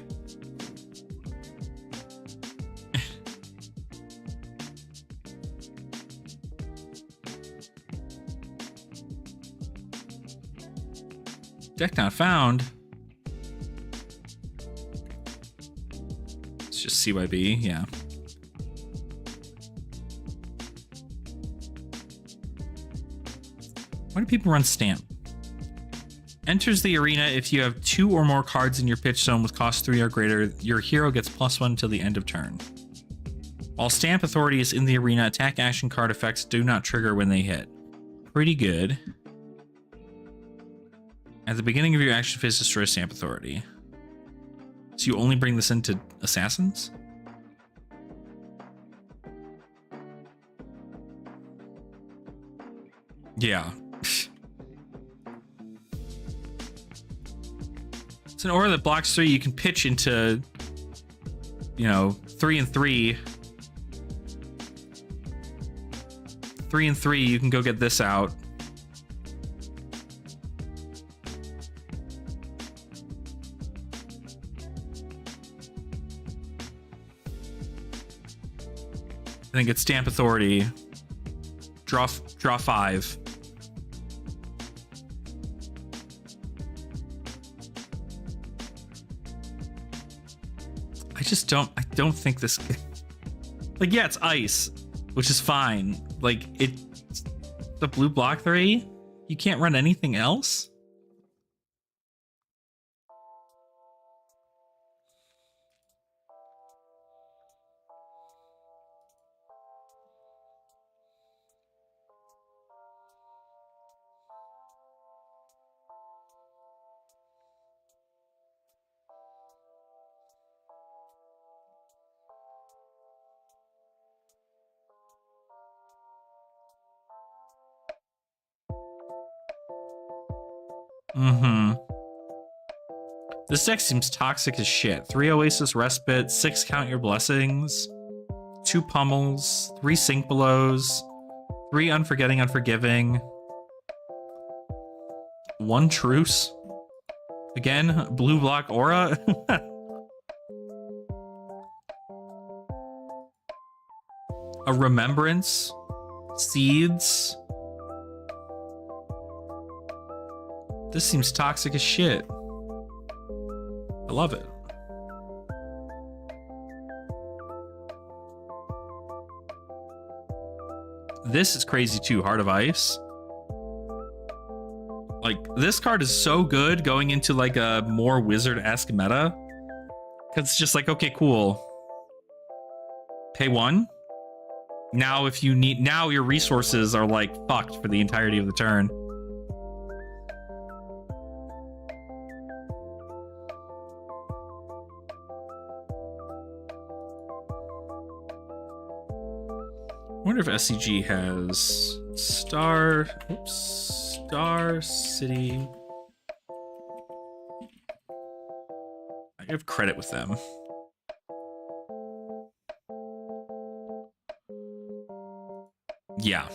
Deck not found. It's just CYB, yeah. Why do people run Stamp? Enters the arena if you have 2 or more cards in your pitch zone with cost 3 or greater. Your hero gets +1 until the end of turn. While Stamp Authority is in the arena, attack action card effects do not trigger when they hit. Pretty good. At the beginning of your action phase, destroy Stamp Authority. So you only bring this into Assassins? Yeah. It's an aura that blocks 3. You can pitch into, you know, 3 and 3. 3 and 3, you can go get this out. I think it's Stamp Authority. Draw 5. I don't think this, like, yeah, it's ice, which is fine. Like, it's the blue block 3. You can't run anything else. Mm-hmm. This deck seems toxic as shit. 3 Oasis Respite, 6 Count Your Blessings, 2 Pummels, 3 Sink Belows, 3 Unforgetting Unforgiving, 1 Truce. Again, blue block aura. A Remembrance, Seeds. This seems toxic as shit. I love it. This is crazy too, Heart of Ice. Like, this card is so good going into like a more wizard-esque meta. Cause it's just like, okay, cool. Pay 1. Now if you need, now your resources are like fucked for the entirety of the turn. I wonder if SCG has Star City. I have credit with them. Yeah.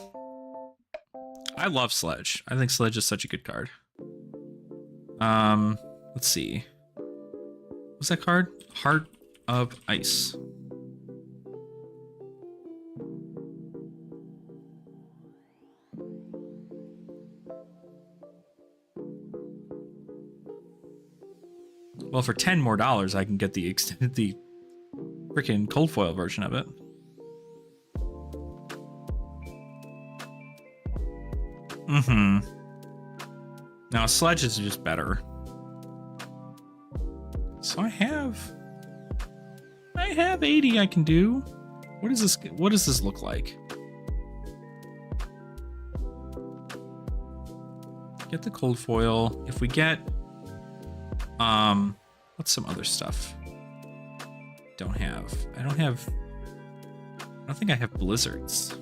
I love Sledge. I think Sledge is such a good card. Let's see. What's that card? Heart of Ice. Well, for $10 more, I can get the freaking cold foil version of it. Mm-hmm. Now, Sledge is just better. So I have 80 I can do. What does this look like? Get the cold foil. If we get what's some other stuff? I don't think I have blizzards.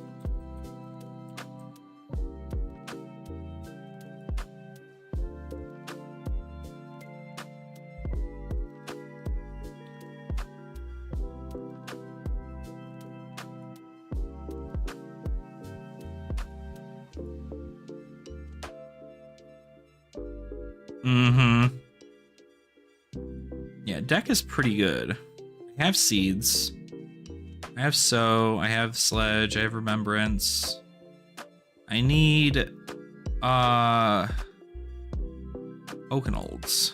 Mm-hmm. Yeah, deck is pretty good. I have Seeds. I have Sow. I have Sledge. I have Remembrance. I need Oakenolds.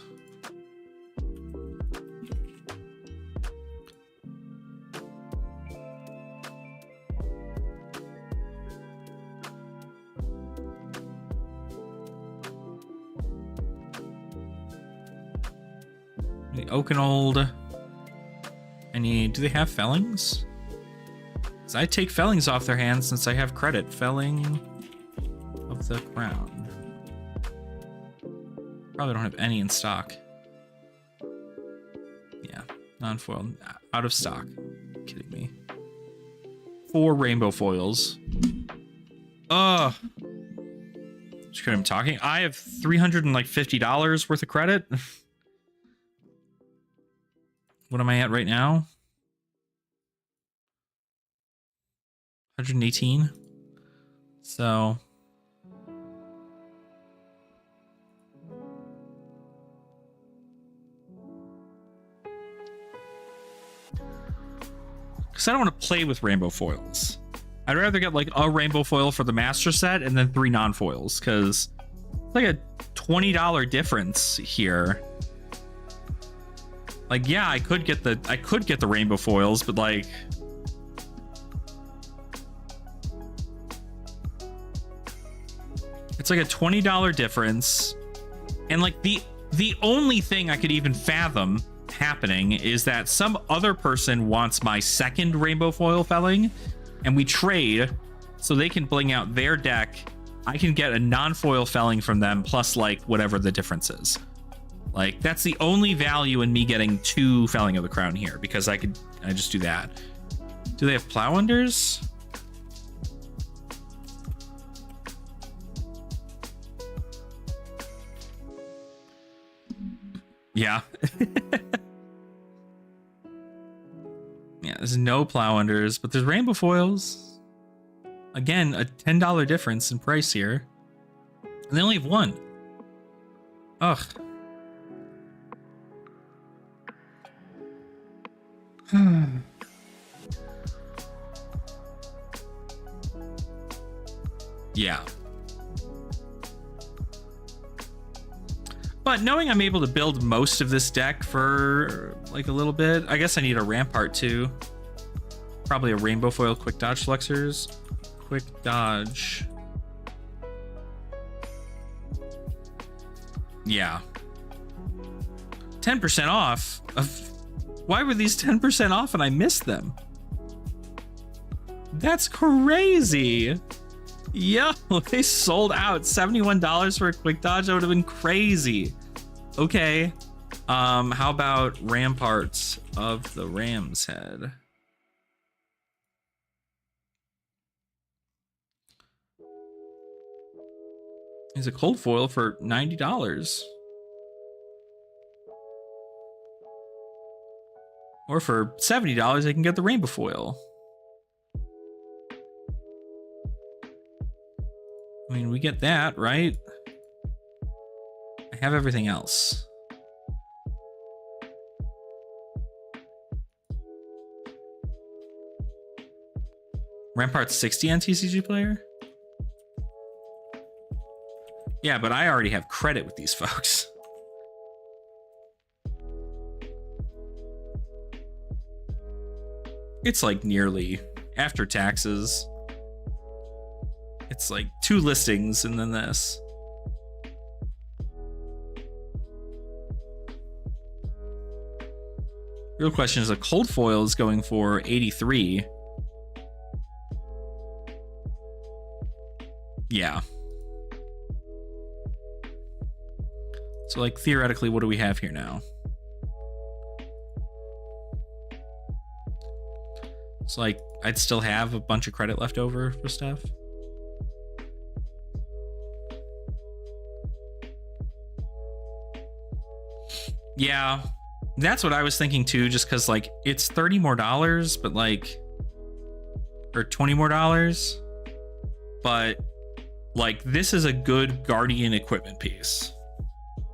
The Oakenold. I need. Do they have Fellings? Because I take Fellings off their hands since I have credit. Felling of the Crown. Probably don't have any in stock. Yeah, non-foil. Out of stock. Kidding me. 4 rainbow foils. Ugh. Just I'm talking. I have $350 worth of credit. What am I at right now? 118. So because I don't want to play with rainbow foils. I'd rather get like a rainbow foil for the master set and then 3 non-foils, because it's like a $20 difference here. Like, yeah, I could get the rainbow foils, but like it's like a $20 difference. And like the only thing I could even fathom happening is that some other person wants my second rainbow foil felling and we trade so they can bling out their deck. I can get a non-foil felling from them plus like whatever the difference is. Like, that's the only value in me getting 2 Felling of the Crown here, because I just do that. Do they have Plowanders? Yeah. Yeah, there's no plow unders, but there's rainbow foils. Again, a $10 difference in price here. And they only have one. Ugh. Yeah. But knowing I'm able to build most of this deck for like a little bit, I guess I need a Rampart too. Probably a Rainbow Foil Quick Dodge Flexors. Quick Dodge. Yeah. 10% off? Why were these 10% off and I missed them? That's crazy. Yo, they sold out. $71 for a quick dodge. That would have been crazy. Okay. How about Ramparts of the Ram's Head? Is a cold foil for $90. Or for $70, I can get the rainbow foil. I mean, we get that, right? I have everything else. Rampart's 60 on TCG Player? Yeah, but I already have credit with these folks. It's like nearly, after taxes, it's like 2 listings and then this. Real question is, a cold foil is going for 83. Yeah. So like theoretically, what do we have here now? So like I'd still have a bunch of credit left over for stuff. Yeah, that's what I was thinking too, just because like it's $30 more, but like, or $20 more, but like this is a good Guardian equipment piece.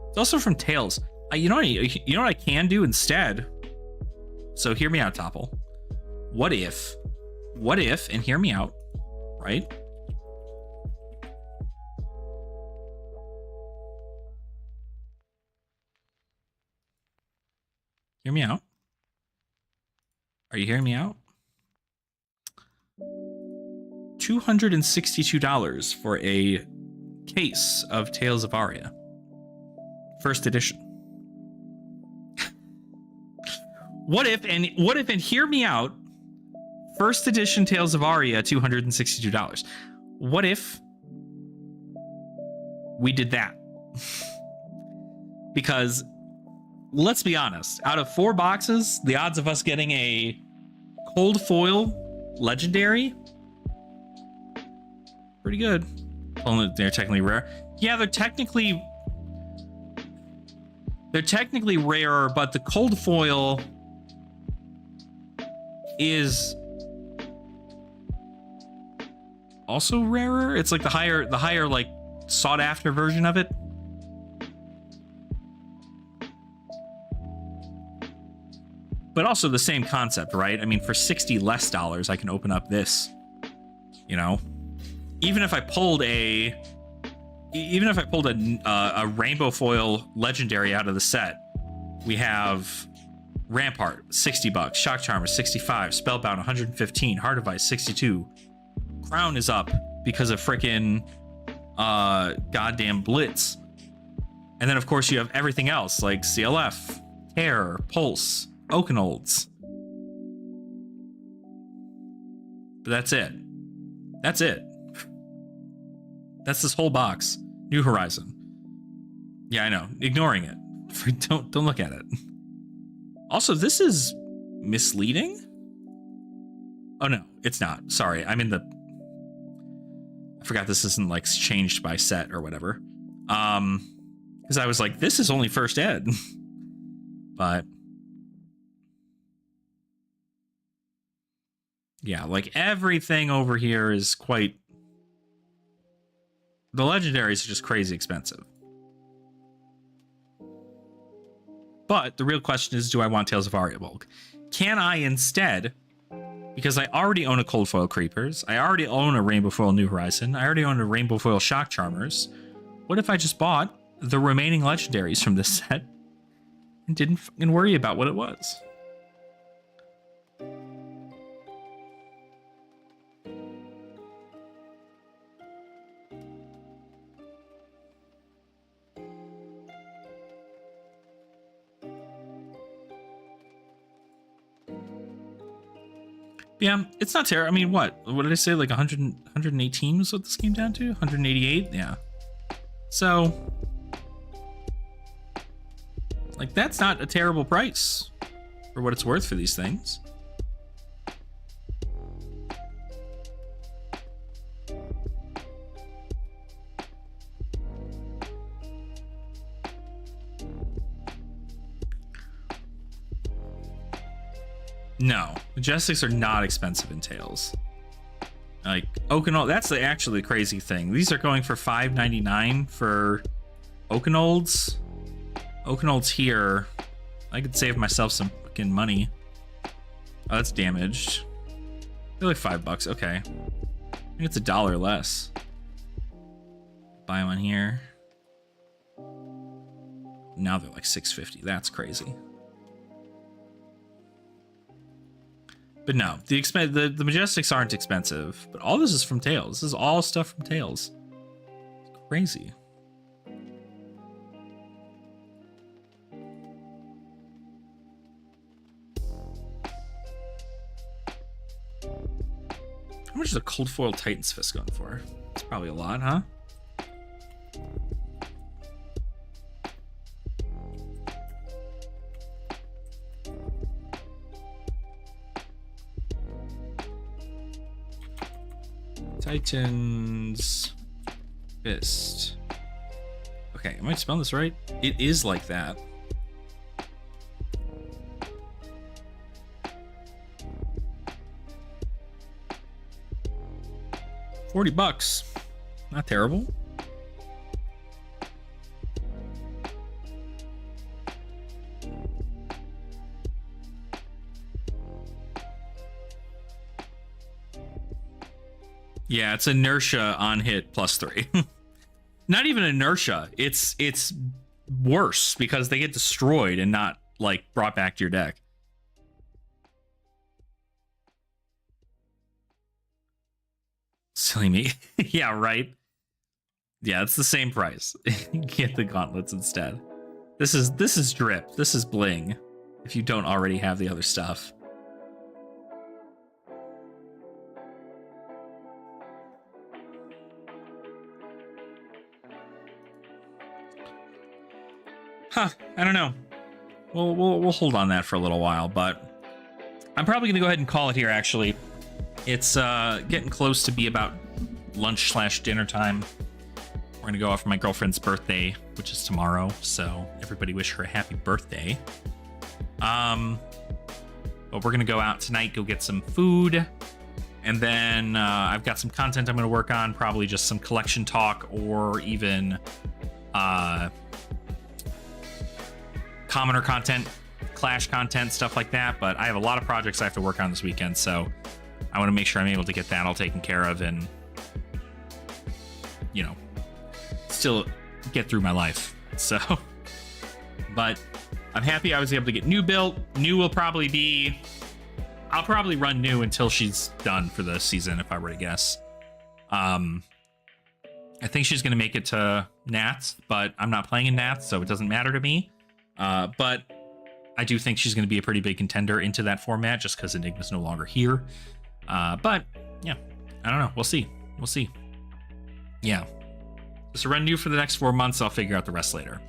It's also from Tails. You know what I can do instead? So hear me out, Topple. What if, and hear me out, right? Hear me out. Are you hearing me out? $262 for a case of Tales of Aria. First edition. What if, and hear me out, first edition Tales of Aria, $262. What if we did that? Because let's be honest, out of 4 boxes, the odds of us getting a cold foil legendary, pretty good. Only they're technically rare. Yeah, they're technically rarer, but the cold foil is also rarer. It's like the higher like sought after version of it. But also the same concept, right? I mean, for $60 less, I can open up this, you know? Even if I pulled a rainbow foil legendary out of the set, we have Rampart, $60, Shock Charmer, $65, Spellbound, $115, Heart of Ice, $62. Crown is up because of frickin' goddamn Blitz. And then of course you have everything else like CLF, Terror, Pulse, Oakenolds. But that's it. That's it. That's this whole box. New Horizon. Yeah, I know. Ignoring it. Don't look at it. Also, this is misleading? Oh no, it's not. Sorry, I'm in the... I forgot this isn't like changed by set or whatever. Because I was like, this is only first ed. but yeah, like everything over here is quite... The legendaries are just crazy expensive. But the real question is, do I want Tales of Aria bulk? Can I instead, because I already own a Cold Foil Creepers, I already own a Rainbow Foil New Horizon, I already own a Rainbow Foil Shock Charmers, what if I just bought the remaining legendaries from this set and didn't fucking worry about what it was? Yeah, it's not terrible. I mean, what did I say? Like 118 was what this came down to? 188? Yeah. So, like, that's not a terrible price for what it's worth for these things. No, Majestics are not expensive in Tales. Like Oakenold, that's actually the crazy thing. These are going for $5.99 for Oakenolds. Oakenolds here, I could save myself some fucking money. Oh, that's damaged. They're like $5. Okay, I think it's $1 less. Buy one here. Now they're like $6.50. That's crazy. But no, the Majestics aren't expensive, but all this is from Tales. This is all stuff from Tales. It's crazy. How much is a Cold Foil Titan's Fist going for? It's probably a lot, huh? Titan's Fist. Okay, am I spelling this right? It is like that. $40. Not terrible. Yeah, it's inertia on hit +3. Not even inertia. It's worse because they get destroyed and not like brought back to your deck. Silly me. Yeah, right. Yeah, it's the same price. Get the gauntlets instead. This is drip. This is bling. If you don't already have the other stuff. Huh, I don't know. We'll hold on that for a little while, but I'm probably gonna go ahead and call it here. Actually, it's getting close to be about lunch/dinner time. We're gonna go out for my girlfriend's birthday, which is tomorrow. So everybody wish her a happy birthday. But we're gonna go out tonight, go get some food, and then I've got some content I'm gonna work on. Probably just some collection talk or even commoner content, clash content, stuff like that. But I have a lot of projects I have to work on this weekend, so I want to make sure I'm able to get that all taken care of and, you know, still get through my life. So, but I'm happy I was able to get New built. New will probably be, I'll probably run New until she's done for the season, if I were to guess. I think she's going to make it to Nats, but I'm not playing in Nats, so it doesn't matter to me. But I do think she's going to be a pretty big contender into that format just because Enigma's no longer here. But yeah, I don't know. We'll see. We'll see. Yeah. Just run New for the next 4 months. I'll figure out the rest later.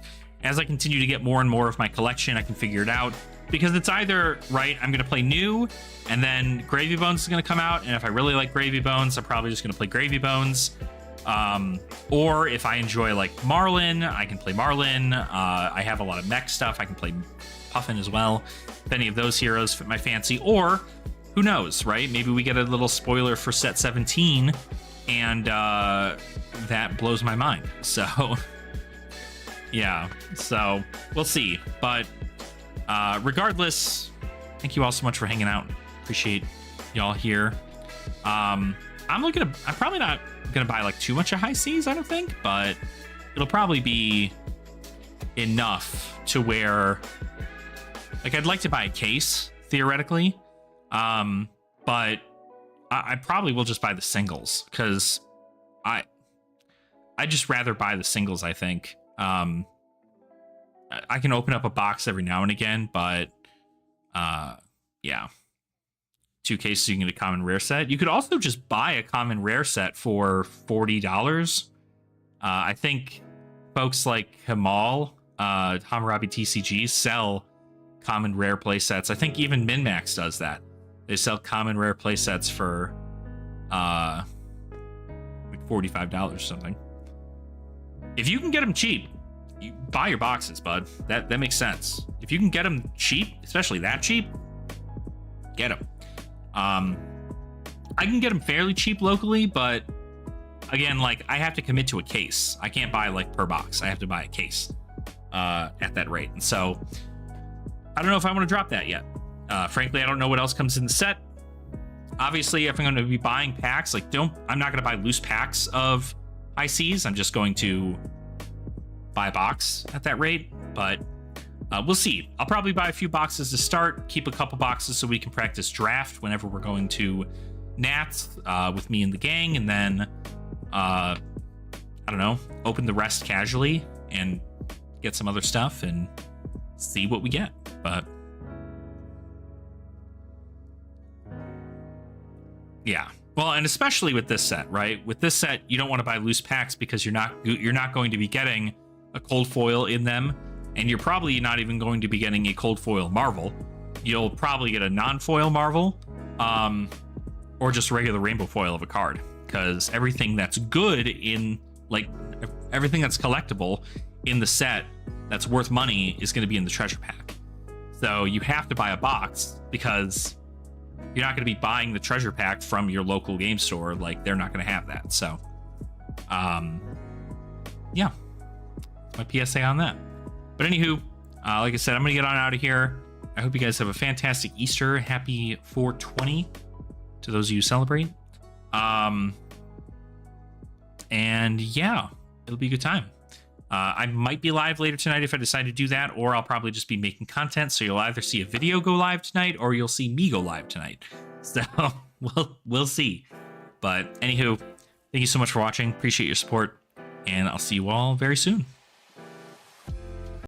As I continue to get more and more of my collection, I can figure it out. Because it's either, right, I'm going to play New, and then Gravy Bones is going to come out. And if I really like Gravy Bones, I'm probably just going to play Gravy Bones. Or if I enjoy like Marlin, I can play Marlin. I have a lot of mech stuff. I can play Puffin as well. If any of those heroes fit my fancy, or who knows, right? Maybe we get a little spoiler for set 17, and that blows my mind. So, yeah, so we'll see. But regardless, thank you all so much for hanging out. Appreciate y'all here. I'm probably not gonna buy like too much of high seas, I don't think, but it'll probably be enough to where, like, I'd like to buy a case theoretically, but I probably will just buy the singles, because I just rather buy the singles. I think I can open up a box every now and again, but yeah, 2 cases you can get a common rare set. You could also just buy a common rare set for $40. I think folks like Hamal, Hammurabi TCG sell common rare play sets. I think even MinMax does that. They sell common rare play sets for like $45 or something. If you can get them cheap, you buy your boxes, bud. That makes sense. If you can get them cheap, especially that cheap, get them. I can get them fairly cheap locally, but again, like, I have to commit to a case. I can't buy like per box. I have to buy a case at that rate. And so I don't know if I want to drop that yet. Frankly, I don't know what else comes in the set. Obviously, if I'm going to be buying packs, like, I'm not going to buy loose packs of ICs. I'm just going to buy a box at that rate, but we'll see. I'll probably buy a few boxes to start, keep a couple boxes so we can practice draft whenever we're going to Nats with me and the gang, and then I don't know, open the rest casually and get some other stuff and see what we get. But yeah, well, and especially with this set, right? With this set, you don't want to buy loose packs because you're not going to be getting a cold foil in them, and you're probably not even going to be getting a cold foil Marvel. You'll probably get a non-foil Marvel, or just regular rainbow foil of a card, because everything that's good in, like, everything that's collectible in the set that's worth money is going to be in the treasure pack. So you have to buy a box, because you're not going to be buying the treasure pack from your local game store. Like, they're not going to have that. So, yeah, my PSA on that. But anywho, like I said, I'm going to get on out of here. I hope you guys have a fantastic Easter. Happy 420 to those of you who celebrate. And yeah, it'll be a good time. I might be live later tonight if I decide to do that, or I'll probably just be making content. So you'll either see a video go live tonight, or you'll see me go live tonight. So we'll see. But anywho, thank you so much for watching. Appreciate your support, and I'll see you all very soon.